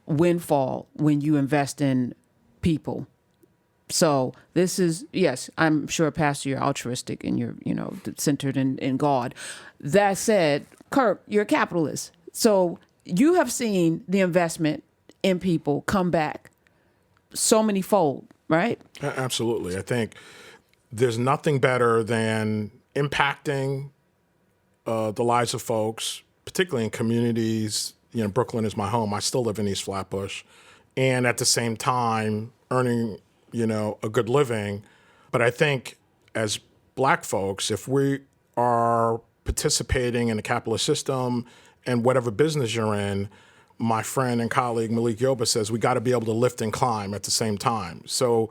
windfall when you invest in people. So this is, yes, I'm sure, Pastor, you're altruistic and you're, centered in God. That said, Kirk, you're a capitalist. So you have seen the investment in people come back so many fold. Right? Absolutely. I think there's nothing better than impacting the lives of folks, particularly in communities. Brooklyn is my home. I still live in East Flatbush. And at the same time, earning, a good living. But I think as black folks, if we are participating in the capitalist system and whatever business you're in, my friend and colleague Malik Yoba says we got to be able to lift and climb at the same time. So,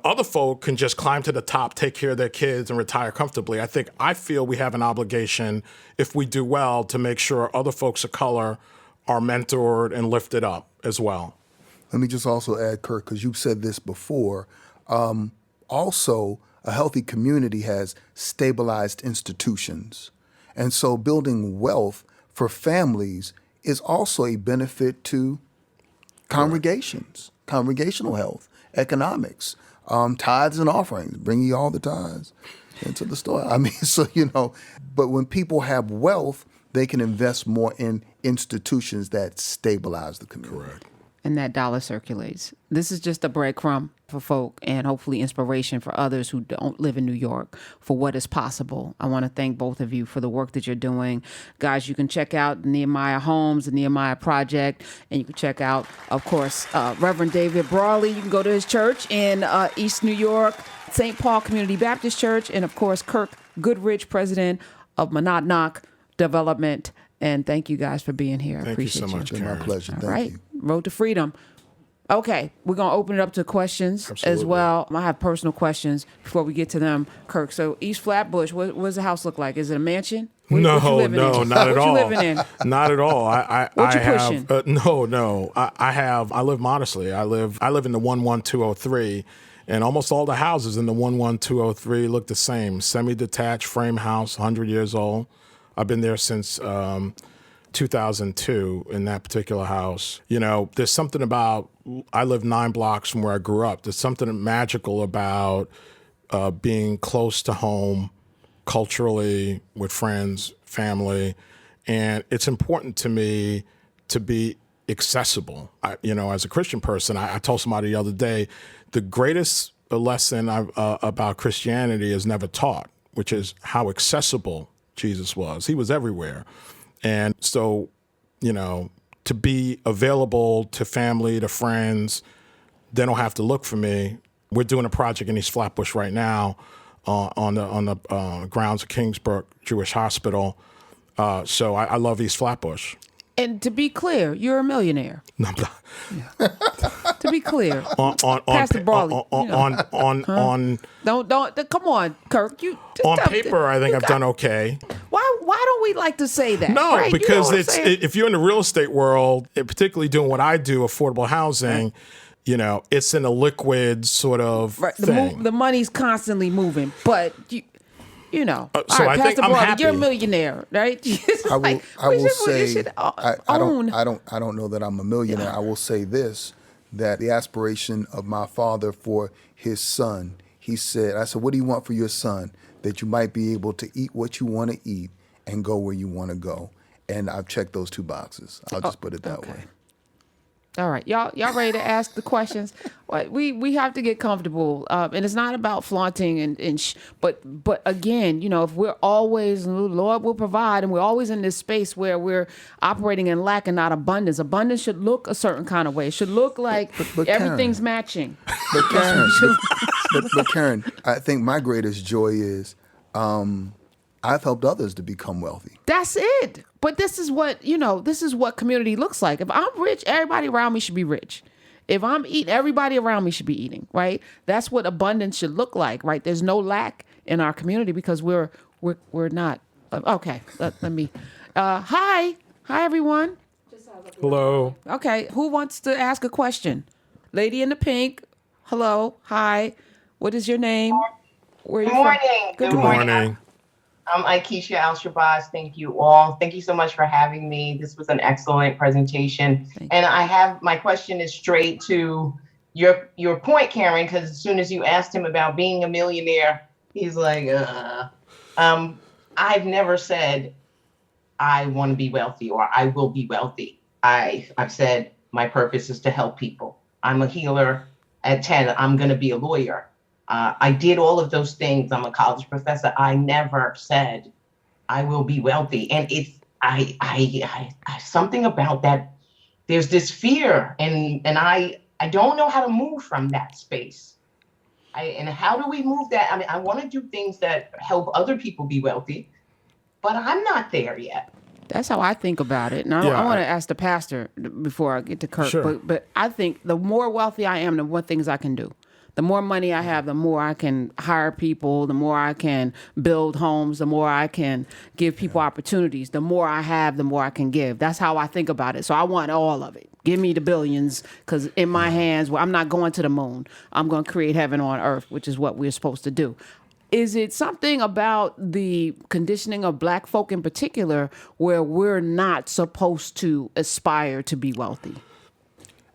other folk can just climb to the top, take care of their kids, and retire comfortably. I feel we have an obligation, if we do well, to make sure other folks of color are mentored and lifted up as well. Let me just also add, Kirk, because you've said this before, also a healthy community has stabilized institutions. And so building wealth for families is also a benefit to congregations, congregational health, economics, tithes and offerings. Bring ye all the tithes into the store. I mean, but when people have wealth, they can invest more in institutions that stabilize the community. Correct. and that dollar circulates. This is just a breadcrumb for folk and hopefully inspiration for others who don't live in New York for what is possible. I want to thank both of you for the work that you're doing. Guys, you can check out Nehemiah Homes, the Nehemiah Project, and you can check out, of course, Reverend David Brawley. You can go to his church in East New York, St. Paul Community Baptist Church, and, of course, Kirk Goodrich, president of Monadnock Development. And thank you guys for being here. I appreciate you so much, It's been my Karen. pleasure. All Thank right. you. Road to freedom. Okay, we're going to open it up to questions as Absolutely. well. I have personal questions before we get to them, Kirk. So East Flatbush, what does the house look like? Is it a mansion? What you No, living in? not at all. What you living in? Not at all. What you I pushing? have no. I live modestly. I live in the 11203, and almost all the houses in the 11203 look the same. Semi-detached frame house, 100 years old. I've been there since 2002 in that particular house. You know, there's something about, I live 9 blocks from where I grew up. There's something magical about being close to home culturally with friends, family. And it's important to me to be accessible. As a Christian person, I told somebody the other day, the greatest lesson about Christianity is never taught, which is how accessible Jesus was. He was everywhere. And so, to be available to family, to friends, they don't have to look for me. We're doing a project in East Flatbush right now on the grounds of Kingsbrook Jewish Hospital. So I love East Flatbush. And to be clear, you're a millionaire. No, I'm not. To be clear, on Pastor Brawley, on don't come on, Kirk. You on paper, I think I've done okay. Why don't we like to say that? No, right? because saying? if you're in the real estate world, particularly doing what I do, affordable housing, it's in a liquid sort of thing. The money's constantly moving, but so I Pastor think I'm Brawley, happy. You're a millionaire, right? I will say, own. I don't know that I'm a millionaire. Yeah. I will say this, that the aspiration of my father for his son, I said, what do you want for your son? That you might be able to eat what you want to eat and go where you want to go. And I've checked those 2 boxes. I'll just put it that way. All right, y'all ready to ask the questions? We have to get comfortable, and it's not about flaunting but again, if we're always, Lord will provide, and we're always in this space where we're operating in lack and not abundance. Abundance should look a certain kind of way. It should look like but everything's Karen, matching. But Karen, but Karen, I think my greatest joy is I've helped others to become wealthy. That's it. But this is what community looks like. If I'm rich, everybody around me should be rich. If I'm eating, everybody around me should be eating, right? That's what abundance should look like, right? There's no lack in our community because we're not. Okay, let me. Hi everyone. Hello. Okay, who wants to ask a question? Lady in the pink. Hello. Hi. What is your name? Where are you Good morning. from? Good morning. I'm Aikisha Al-Shabazz. Thank you all. Thank you so much for having me. This was an excellent presentation. And my question is straight to your point, Karen, because as soon as you asked him about being a millionaire, he's like, I've never said I want to be wealthy or I will be wealthy. I've said my purpose is to help people. I'm a healer. At 10, I'm going to be a lawyer. I did all of those things. I'm a college professor. I never said I will be wealthy. And it's I something about that. There's this fear, and I don't know how to move from that space. And how do we move that? I mean, I want to do things that help other people be wealthy, but I'm not there yet. That's how I think about it. And I want to ask the pastor before I get to Kirk. Sure. But I think the more wealthy I am, the more things I can do. The more money I have, the more I can hire people, the more I can build homes, the more I can give people opportunities. The more I have, the more I can give. That's how I think about it. So I want all of it. Give me the billions, because in my hands, I'm not going to the moon. I'm going to create heaven on earth, which is what we're supposed to do. Is it something about the conditioning of Black folk in particular where we're not supposed to aspire to be wealthy?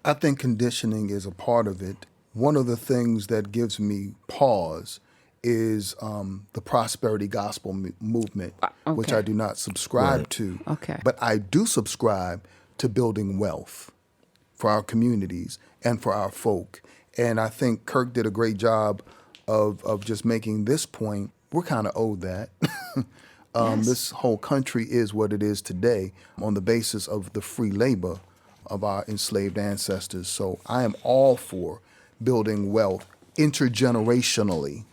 I think conditioning is a part of it. One of the things that gives me pause is the prosperity gospel movement, which I do not subscribe to. Okay. But I do subscribe to building wealth for our communities, and for our folk. And I think Kirk did a great job of just making this point. We're kind of owed that. Yes. This whole country is what it is today on the basis of the free labor of our enslaved ancestors. So I am all for building wealth intergenerationally,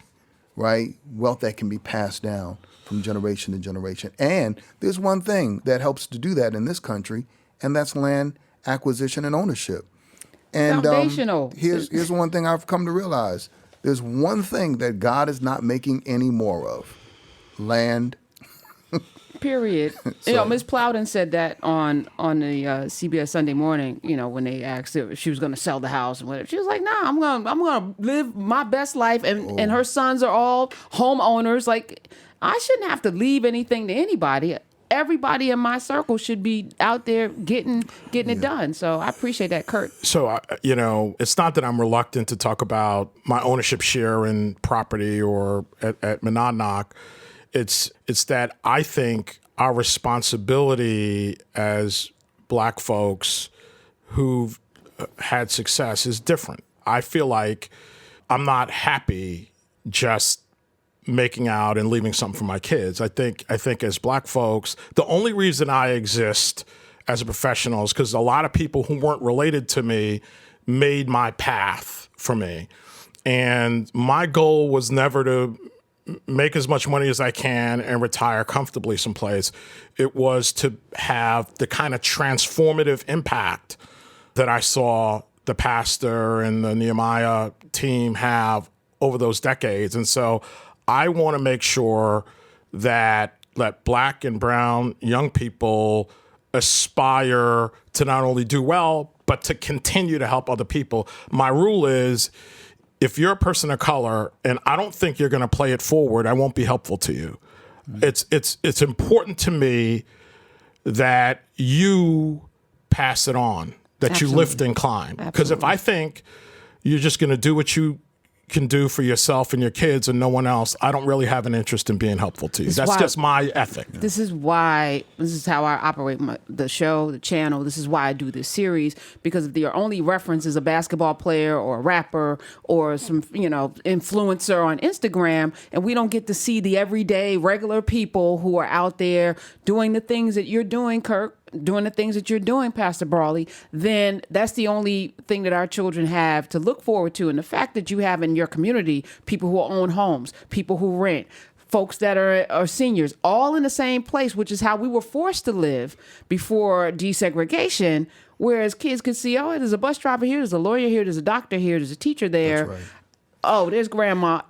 right? Wealth that can be passed down from generation to generation. And there's one thing that helps to do that in this country, and that's land acquisition and ownership. And Foundational. Here's one thing I've come to realize. There's one thing that God is not making any more of: land. Period. Ms. Plowden said that on the CBS Sunday Morning. When they asked if she was going to sell the house and whatever, she was like, "Nah, I'm gonna live my best life." And her sons are all homeowners. Like, I shouldn't have to leave anything to anybody. Everybody in my circle should be out there getting it done. So I appreciate that, Kirk. So, it's not that I'm reluctant to talk about my ownership share in property or at Monadnock. It's that I think our responsibility as Black folks who've had success is different. I feel like I'm not happy just making out and leaving something for my kids. I think as Black folks, the only reason I exist as a professional is because a lot of people who weren't related to me made my path for me. And my goal was never to make as much money as I can and retire comfortably someplace. It was to have the kind of transformative impact that I saw the pastor and the Nehemiah team have over those decades. And so I want to make sure that Black and brown young people aspire to not only do well, but to continue to help other people. My rule is, if you're a person of color and I don't think you're going to play it forward, I won't be helpful to you. It's important to me that you pass it on, that Absolutely. you lift and climb. Because if I think you're just going to do what you can do for yourself and your kids and no one else, I don't really have an interest in being helpful to you. That's just my ethic. This is how I operate the show, the channel. This is why I do this series, because if your only reference is a basketball player or a rapper or some, influencer on Instagram, and we don't get to see the everyday regular people who are out there doing the things that you're doing, Kirk, doing the things that you're doing, Pastor Brawley, then that's the only thing that our children have to look forward to. And the fact that you have in your community people who own homes, people who rent, folks that are seniors, all in the same place, which is how we were forced to live before desegregation, whereas kids could see, oh, there's a bus driver here, there's a lawyer here, there's a doctor here, there's a teacher there. That's right. Oh, there's grandma,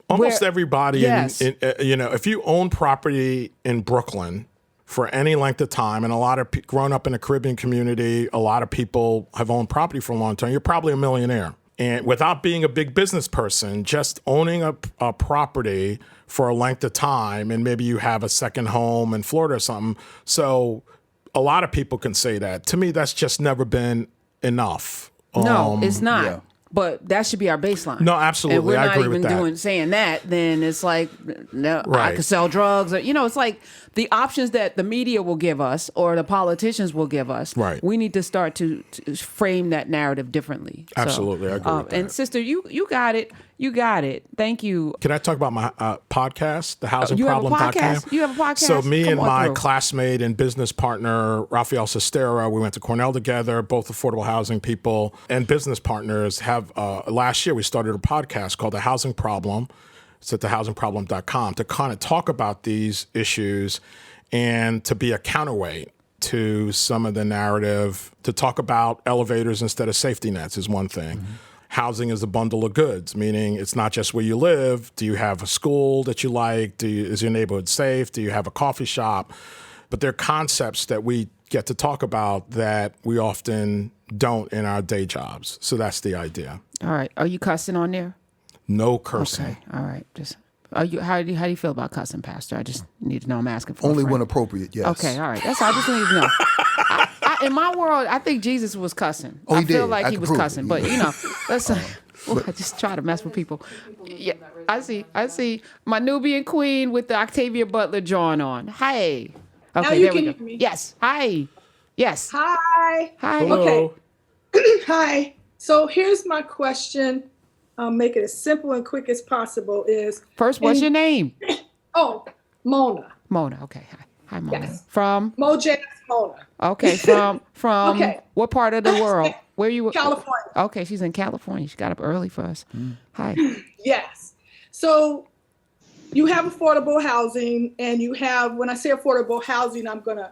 Almost everybody, yes. If you own property in Brooklyn for any length of time, and a lot of grown up in a Caribbean community, a lot of people have owned property for a long time, you're probably a millionaire. And without being a big business person, just owning a property for a length of time, and maybe you have a second home in Florida or something. So a lot of people can say that. To me, that's just never been enough. No, it's not. Yeah. But that should be our baseline. No, absolutely. If we're I not agree with even that. saying that, then it's like, no, I Right. could sell drugs. Or, it's like the options that the media will give us or the politicians will give us. Right. We need to start to frame that narrative differently. Absolutely, I agree with And that. sister, you got it. You got it. Thank you. Can I talk about my podcast, the You have a housingproblem.com? podcast? You have a podcast? So me Come and on my through. classmate and business partner, Rafael Sestera, we went to Cornell together, both affordable housing people and business partners, have last year we started a podcast called The Housing Problem. It's at thehousingproblem.com to kind of talk about these issues and to be a counterweight to some of the narrative, to talk about elevators instead of safety nets is one thing. Mm-hmm. Housing is a bundle of goods, meaning it's not just where you live. Do you have a school that you like? Is your neighborhood safe? Do you have a coffee shop? But there are concepts that we get to talk about that we often don't in our day jobs. So that's the idea. All right. Are you cussing on there? No cursing. Okay. All right. How do you feel about cussing, Pastor? I just need to know. I'm asking for Only a friend. when appropriate, yes. Okay, all right. That's all I just need to know. In my world, I think Jesus was cussing. Oh, he I feel did. like I he can was prove it. cussing, but let's. I just try to mess with people. Yeah, I see. My Nubian queen with the Octavia Butler John on. Hi. Okay, Now you there we can go. hear me. Yes. Hi. Yes. Hi. Hi. Hello. Okay. Hi. So here's my question. I'll make it as simple and quick as possible. First, what's your name? Oh, Mona. Mona. Okay. Hi, Mona. Yes. From? Mojazz Mona. Okay. From Okay. what part of the world? Where you? California. Okay, she's in California. She got up early for us. Hi. Yes. So you have affordable housing, and you have, when I say affordable housing, I'm going to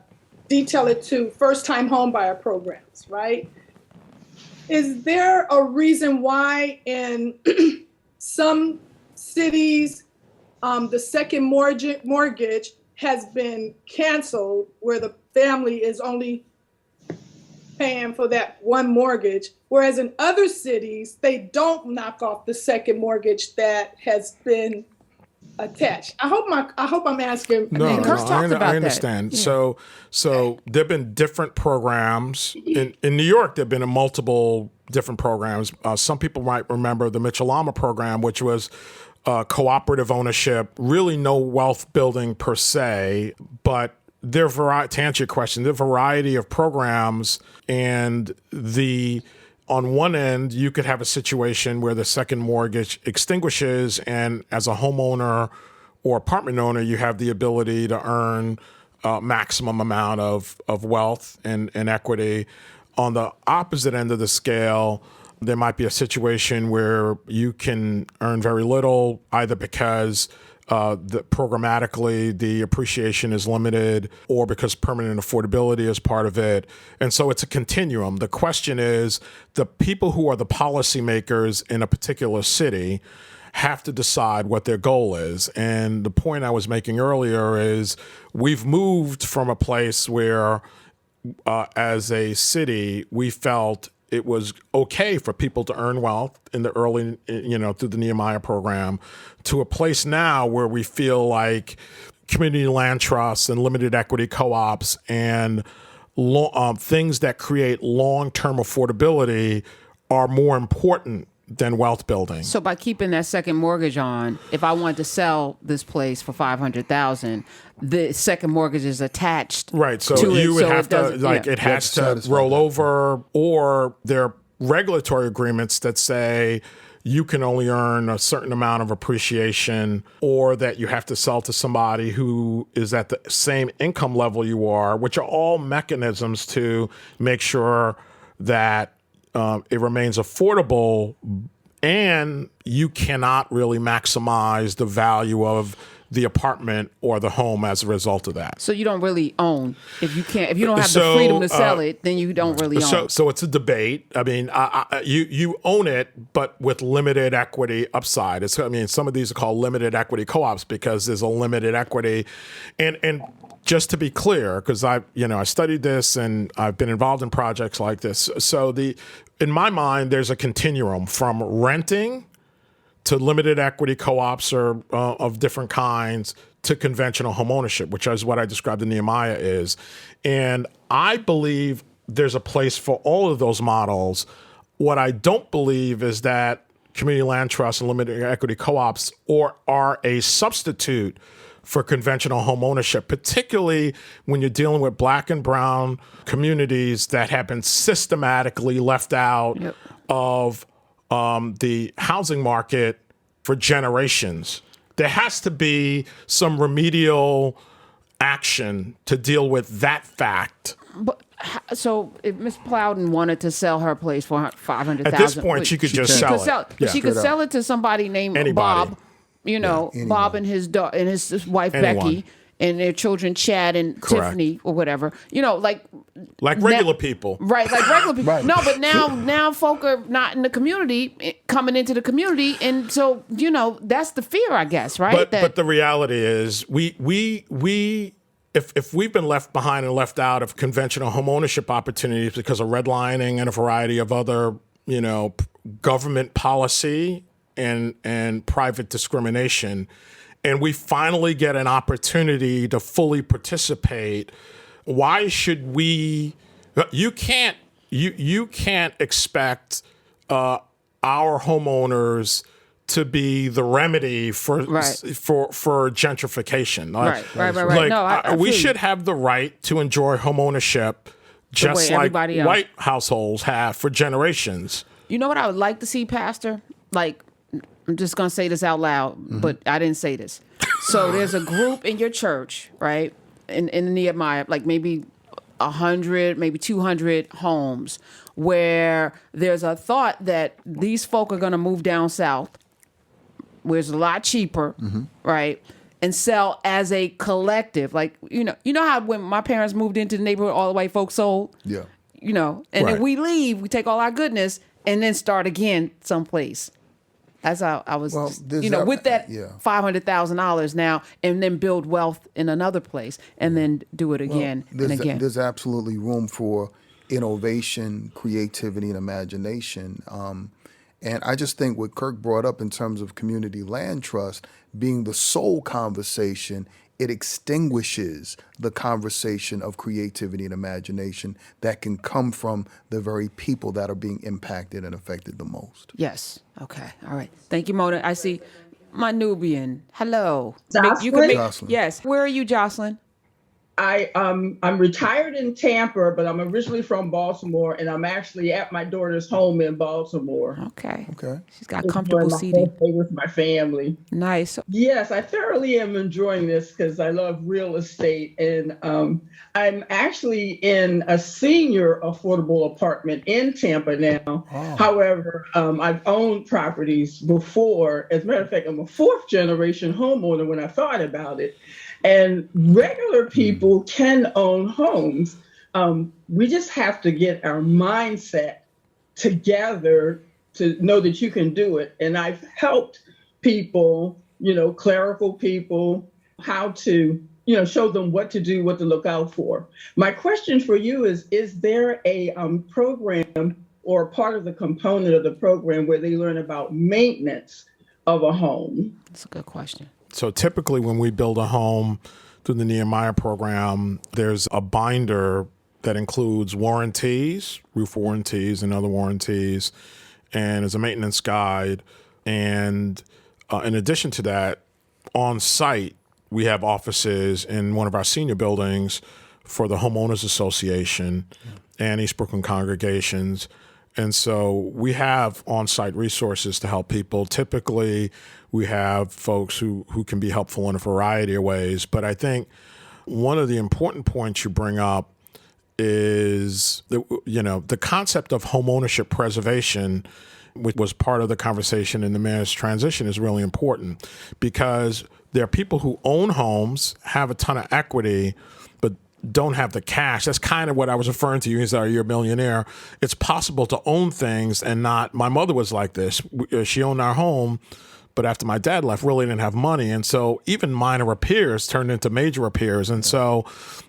detail it to first-time homebuyer programs, right? Is there a reason why in some cities the second mortgage has been canceled, where the family is only paying for that one mortgage, whereas in other cities they don't knock off the second mortgage that has been attached? I hope I'm asking. Kirk talked about I understand. That. So there've been different programs in New York. There've been multiple different programs. Some people might remember the Mitchell-Lama program, which was cooperative ownership, really no wealth building per se, but there are to answer your question, there are a variety of programs, and on one end, you could have a situation where the second mortgage extinguishes, and as a homeowner or apartment owner, you have the ability to earn maximum amount of wealth and equity. On the opposite end of the scale, there might be a situation where you can earn very little, either because programmatically the appreciation is limited, or because permanent affordability is part of it. And so it's a continuum. The question is, the people who are the policymakers in a particular city have to decide what their goal is. And the point I was making earlier is we've moved from a place where as a city, we felt it was okay for people to earn wealth in the early, through the Nehemiah program, to a place now where we feel like community land trusts and limited equity co-ops and things that create long-term affordability are more important than wealth building. So by keeping that second mortgage on, if I wanted to sell this place for $500,000, the second mortgage is attached. Right. So to you it, would so have it to, doesn't- like, yeah. it has to roll over, or there are regulatory agreements that say you can only earn a certain amount of appreciation, or that you have to sell to somebody who is at the same income level you are, which are all mechanisms to make sure that it remains affordable, and you cannot really maximize the value of the apartment or the home as a result of that. So you don't really own. If you don't have the freedom to sell it, then you don't really own. So it's a debate. I mean, you own it, but with limited equity upside. Some of these are called limited equity co-ops because there's a limited equity. And just to be clear, because I studied this and I've been involved in projects like this. So in my mind, there's a continuum from renting to limited equity co-ops or of different kinds to conventional home ownership, which is what I described in Nehemiah is. And I believe there's a place for all of those models. What I don't believe is that community land trusts and limited equity co-ops are a substitute for conventional home ownership, particularly when you're dealing with Black and brown communities that have been systematically left out of the housing market for generations. There has to be some remedial action to deal with that fact. But so if Miss Plowden wanted to sell her place for $500,000, at this point, she could just sell it. But she could sell it to somebody named Bob. Bob and his wife Becky, and their children Chad and Tiffany or whatever. Like regular people, right? Like regular people. Right. No, but now folk are not in the community, coming into the community, and so that's the fear, I guess, right? But the reality is, if we've been left behind and left out of conventional home ownership opportunities because of redlining and a variety of other government policy and private discrimination, and we finally get an opportunity to fully participate, why should we? You can't expect our homeowners to be the remedy for gentrification. Right. Like, No, I we feel should you. have the right to enjoy home ownership just like everybody else. white households have for generations. You know what I would like to see, Pastor? Like, I'm just going to say this out loud, but I didn't say this. So there's a group in your church, right, in Nehemiah, like maybe 100, maybe 200 homes, where there's a thought that these folk are going to move down south, where it's a lot cheaper, right, and sell as a collective. Like, you know how when my parents moved into the neighborhood, all the white folks sold? Yeah. You know, and Right. then we leave, we take all our goodness, and then start again someplace. That's how I was, Well, just, there's with that yeah. $500,000 now, and then build wealth in another place, and then do it again and again. There's absolutely room for innovation, creativity, and imagination. And I just think what Kirk brought up in terms of community land trust being the sole conversation, it extinguishes the conversation of creativity and imagination that can come from the very people that are being impacted and affected the most. Yes. Okay. All right. Thank you, Mona. I see my Nubian. Hello. Jocelyn? You can make, Jocelyn. yes. Where are you, Jocelyn? I'm retired in Tampa, but I'm originally from Baltimore, and I'm actually at my daughter's home in Baltimore. Okay. Okay. She's got comfortable seating. With my family. Nice. Yes, I thoroughly am enjoying this because I love real estate, and I'm actually in a senior affordable apartment in Tampa now. Oh. However, I've owned properties before. As a matter of fact, I'm a fourth generation homeowner when I thought about it. And regular people can own homes. We just have to get our mindset together to know that you can do it. And I've helped people, clerical people, how to, show them what to do, what to look out for. My question for you is there a program or part of the component of the program where they learn about maintenance of a home? That's a good question. So typically when we build a home through the Nehemiah program, there's a binder that includes warranties, roof warranties and other warranties, and there's a maintenance guide. And in addition to that, on site, we have offices in one of our senior buildings for the Homeowners Association and East Brooklyn congregations. And so we have on-site resources to help people. Typically, we have folks who can be helpful in a variety of ways. But I think one of the important points you bring up is, the concept of homeownership preservation, which was part of the conversation in the mayor's transition, is really important because there are people who own homes, have a ton of equity, but don't have the cash. That's kind of what I was referring to. You said, you're a millionaire. It's possible to own things and not. My mother was like this. She owned our home, but after my dad left, really didn't have money. And so even minor repairs turned into major repairs. And so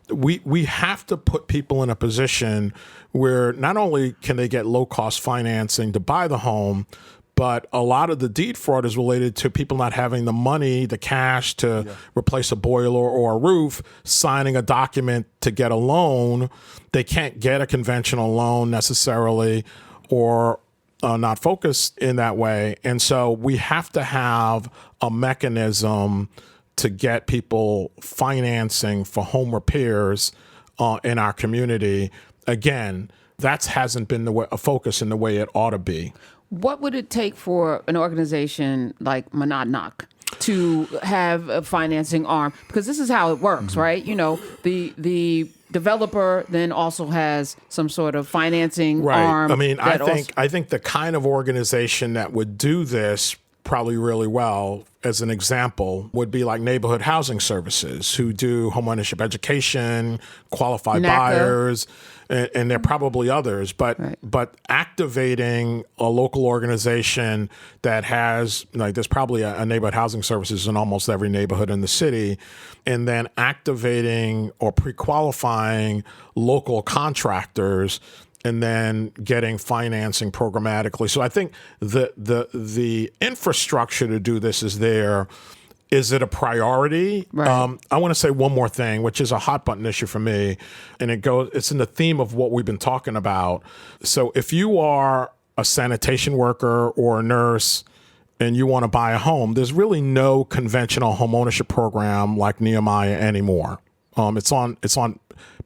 we have to put people in a position where not only can they get low cost financing to buy the home, but a lot of the deed fraud is related to people not having the money, the cash to replace a boiler or a roof, signing a document to get a loan. They can't get a conventional loan necessarily, or not focused in that way. And so we have to have a mechanism to get people financing for home repairs in our community. Again, that hasn't been a focus in the way it ought to be. What would it take for an organization like Monadnock to have a financing arm? Because this is how it works, right? The developer then also has some sort of financing arm. I mean, I think the kind of organization that would do this probably really well, as an example, would be like Neighborhood Housing Services, who do homeownership education, qualified NACA. buyers, and there are probably others. But activating a local organization that has, there's probably a Neighborhood Housing Services in almost every neighborhood in the city, and then activating or pre-qualifying local contractors and then getting financing programmatically. So I think the infrastructure to do this is there. Is it a priority? Right. I want to say one more thing, which is a hot button issue for me, and it's in the theme of what we've been talking about. So if you are a sanitation worker or a nurse and you want to buy a home, there's really no conventional homeownership program like Nehemiah anymore. It's on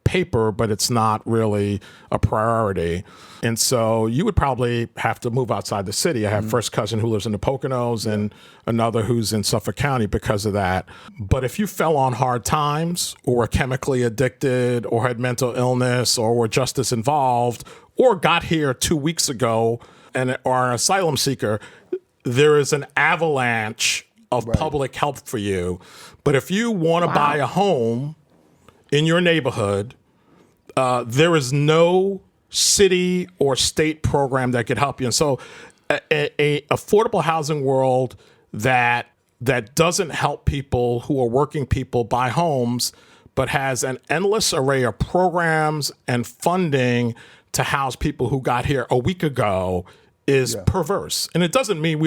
paper, but it's not really a priority. And so you would probably have to move outside the city. I have first cousin who lives in the Poconos and another who's in Suffolk County because of that. But if you fell on hard times or were chemically addicted or had mental illness or were justice involved or got here 2 weeks ago and are an asylum seeker, there is an avalanche of public help for you. But if you want to buy a home in your neighborhood, there is no city or state program that could help you. And so a affordable housing world that doesn't help people who are working people buy homes, but has an endless array of programs and funding to house people who got here a week ago is perverse. And it doesn't mean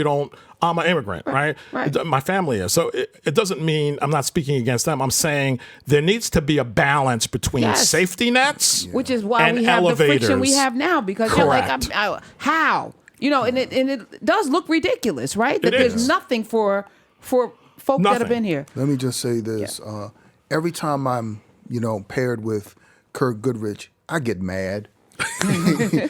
I'm an immigrant, right? My family is. So it doesn't mean I'm not speaking against them. I'm saying there needs to be a balance between safety nets, which is why and we have elevators. the friction we have now, because you're like, how? And it does look ridiculous, right? That there's nothing for folk that have been here. Let me just say this. Every time I'm, paired with Kirk Goodrich, I get mad.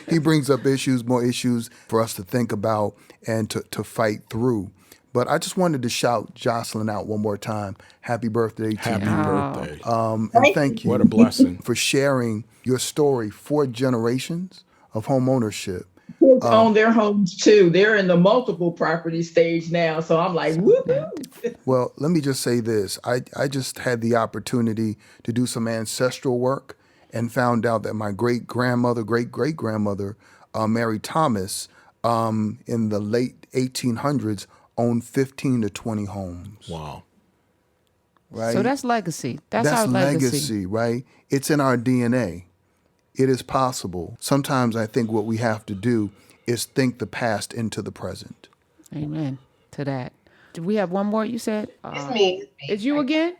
He brings up more issues for us to think about and to fight through. But I just wanted to shout Jocelyn out one more time. Happy birthday to you. Happy birthday. And thank you. What a blessing. For sharing your story, 4 generations of home ownership. Kids own their homes too. They're in the multiple property stage now. So I'm like, woo-hoo. Well, let me just say this. I just had the opportunity to do some ancestral work and found out that my great-great-grandmother, Mary Thomas, in the late 1800s, owned 15 to 20 homes. Wow. Right? So that's legacy. That's our legacy, right? It's in our DNA. It is possible. Sometimes I think what we have to do is think the past into the present. Amen to that. Did we have one more, you said? It's me. It's you again?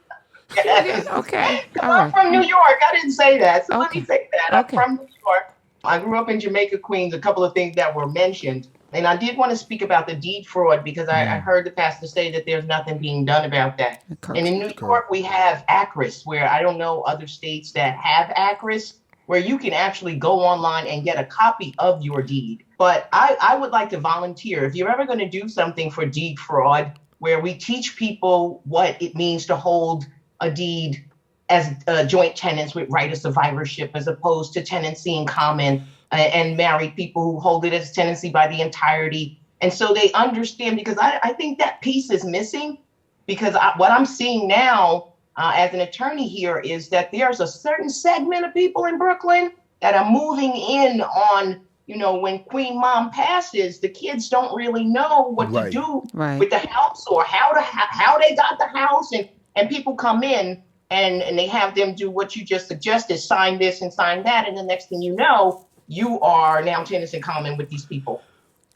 Yes. Okay. All I'm right. from New York. I didn't say that. So let Okay. me say that. Okay. I'm from New York. I grew up in Jamaica, Queens. A couple of things that were mentioned. And I did want to speak about the deed fraud because I heard the pastor say that there's nothing being done about that. Kirk. And in New York, we have ACRIS, where I don't know other states that have ACRIS, where you can actually go online and get a copy of your deed. But I would like to volunteer. If you're ever going to do something for deed fraud, where we teach people what it means to hold a deed as joint tenants with right of survivorship, as opposed to tenancy in common, and married people who hold it as tenancy by the entirety. And so they understand, because I think that piece is missing, because what I'm seeing now as an attorney here is that there's a certain segment of people in Brooklyn that are moving in on, when Queen Mom passes, the kids don't really know what to do with the house or how they got the house. And people come in and they have them do what you just suggested, sign this and sign that. And the next thing you know, you are now tenants in common with these people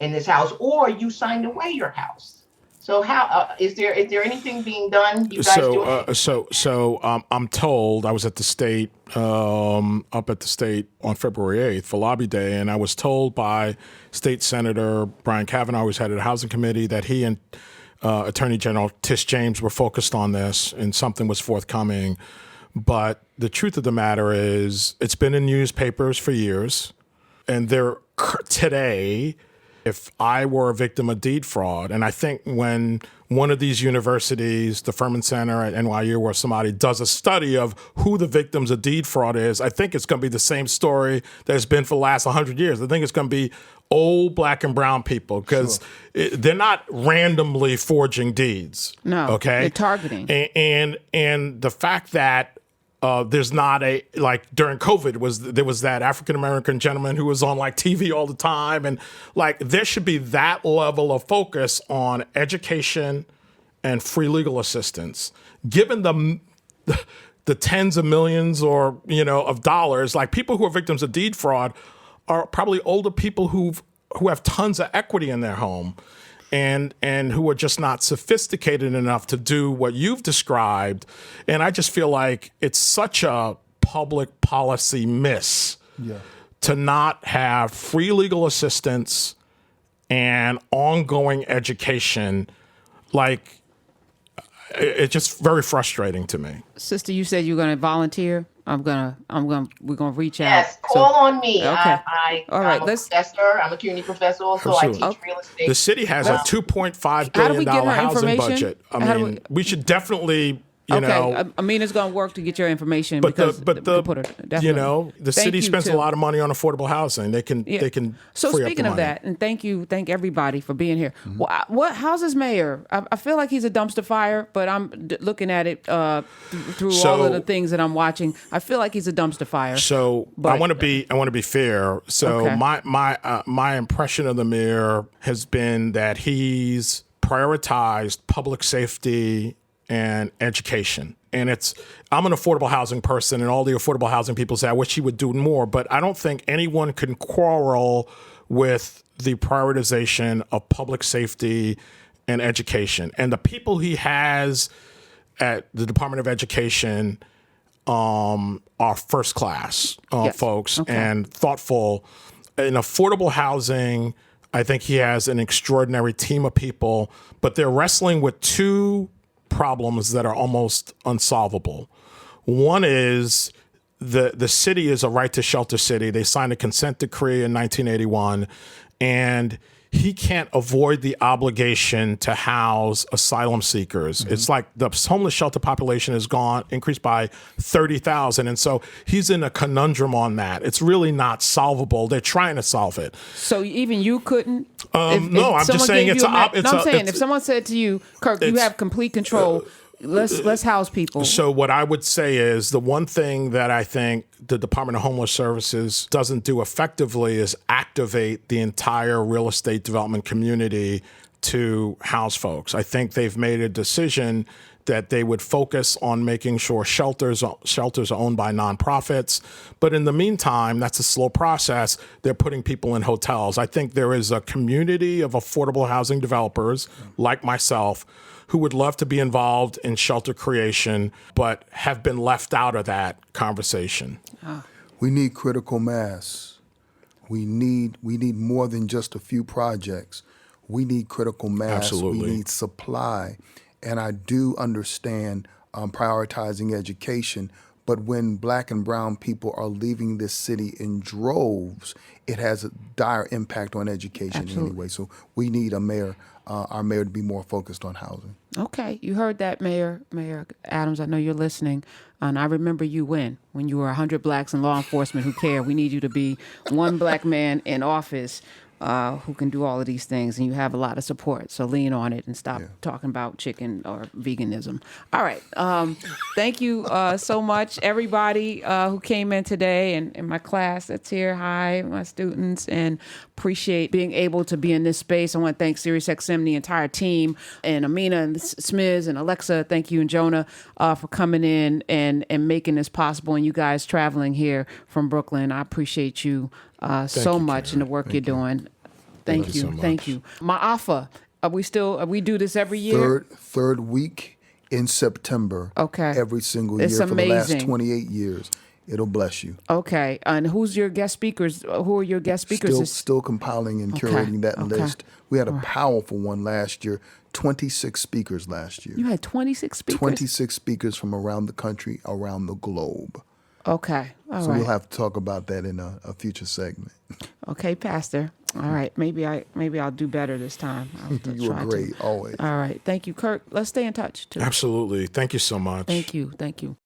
in this house, or you signed away your house. So how is there anything being done? You guys doing? I'm told, I was at the state, up at the state on February 8th for Lobby Day, and I was told by State Senator Brian Kavanaugh, who's head of the Housing Committee, that he and Attorney General Tish James were focused on this and something was forthcoming. But the truth of the matter is, it's been in newspapers for years, and today, if I were a victim of deed fraud, and I think when one of these universities, the Furman Center at NYU or somebody, does a study of who the victims of deed fraud is, I think it's going to be the same story that it's been for the last 100 years. I think it's going to be old black and brown people, because they're not randomly forging deeds. No, okay? They're targeting. And the fact that there's not during COVID there was that African-American gentleman who was on TV all the time. And there should be that level of focus on education and free legal assistance, given the tens of millions or, of dollars. People who are victims of deed fraud are probably older people who have tons of equity in their home and who are just not sophisticated enough to do what you've described. And I just feel like it's such a public policy miss to not have free legal assistance and ongoing education. It's just very frustrating to me. Sister, you said you were going to volunteer We're gonna reach out. Yes, call on me. Okay. All right. I'm a professor. I'm a community professor also. Absolutely. I teach real estate. The city has a $2.5 How do we billion get her housing information? budget. I How do mean, we should definitely, you know. Amina's gonna work to get your information But because the we can put her, definitely. you know, the Thank city you, spends too. a lot of money on affordable housing. They can So free speaking up of the money. that, and thank everybody for being here. How's his mayor? I feel like he's a dumpster fire, but I'm looking at it through all of the things that I'm watching. I feel like he's a dumpster fire. So But- I want to be fair. So Okay. my impression of the mayor has been that he's prioritized public safety and education. And I'm an affordable housing person, and all the affordable housing people say, I wish he would do more. But I don't think anyone can quarrel with the prioritization of public safety and education. And the people he has at the Department of Education are first class Yes. folks Okay. and thoughtful. In affordable housing, I think he has an extraordinary team of people, but they're wrestling with two problems that are almost unsolvable. One is the city is a right to shelter city. They signed a consent decree in 1981, and he can't avoid the obligation to house asylum seekers. It's like the homeless shelter population has increased by 30,000. And so he's in a conundrum on that. It's really not solvable. They're trying to solve it. So even you couldn't? No, I'm just saying if someone said to you, Kirk, you have complete control. Let's house people. So what I would say is the one thing that I think the Department of Homeless Services doesn't do effectively is activate the entire real estate development community to house folks. I think they've made a decision that they would focus on making sure shelters are owned by nonprofits. But in the meantime, that's a slow process. They're putting people in hotels. I think there is a community of affordable housing developers like myself who would love to be involved in shelter creation, but have been left out of that conversation. We need critical mass. We need more than just a few projects. We need critical mass. Absolutely. We need supply. And I do understand prioritizing education, but when Black and brown people are leaving this city in droves, it has a dire impact on education anyway. So we need our mayor to be more focused on housing. Okay, you heard that, Mayor Adams. I know you're listening, and I remember you when you were 100 blacks in law enforcement who care. We need you to be one black man in office who can do all of these things, and you have a lot of support. So lean on it and stop talking about chicken or veganism. All right, thank you so much, everybody who came in today, and my class that's here. Hi, my students, and appreciate being able to be in this space. I want to thank SiriusXM, the entire team, and Amina and Smiz and Alexa. Thank you, and Jonah, for coming in and making this possible, and you guys traveling here from Brooklyn. I appreciate you so much and the work you're doing. Thank you. so much. Thank you. Ma'afa, we do this every year? Third week in September. Okay. Every single It's year for the last amazing. 28 years. It'll bless you. Okay. And who's your guest speakers? Who are your guest speakers? Still compiling and curating that list. We had a powerful one last year. 26 speakers last year. You had 26 speakers? 26 speakers from around the country, around the globe. Okay. All So right. we'll have to talk about that in a future segment. Okay, Pastor. All right. Maybe I'll do better this time. You were great, always. All right. Thank you, Kirk. Let's stay in touch, too. Absolutely. Thank you so much. Thank you.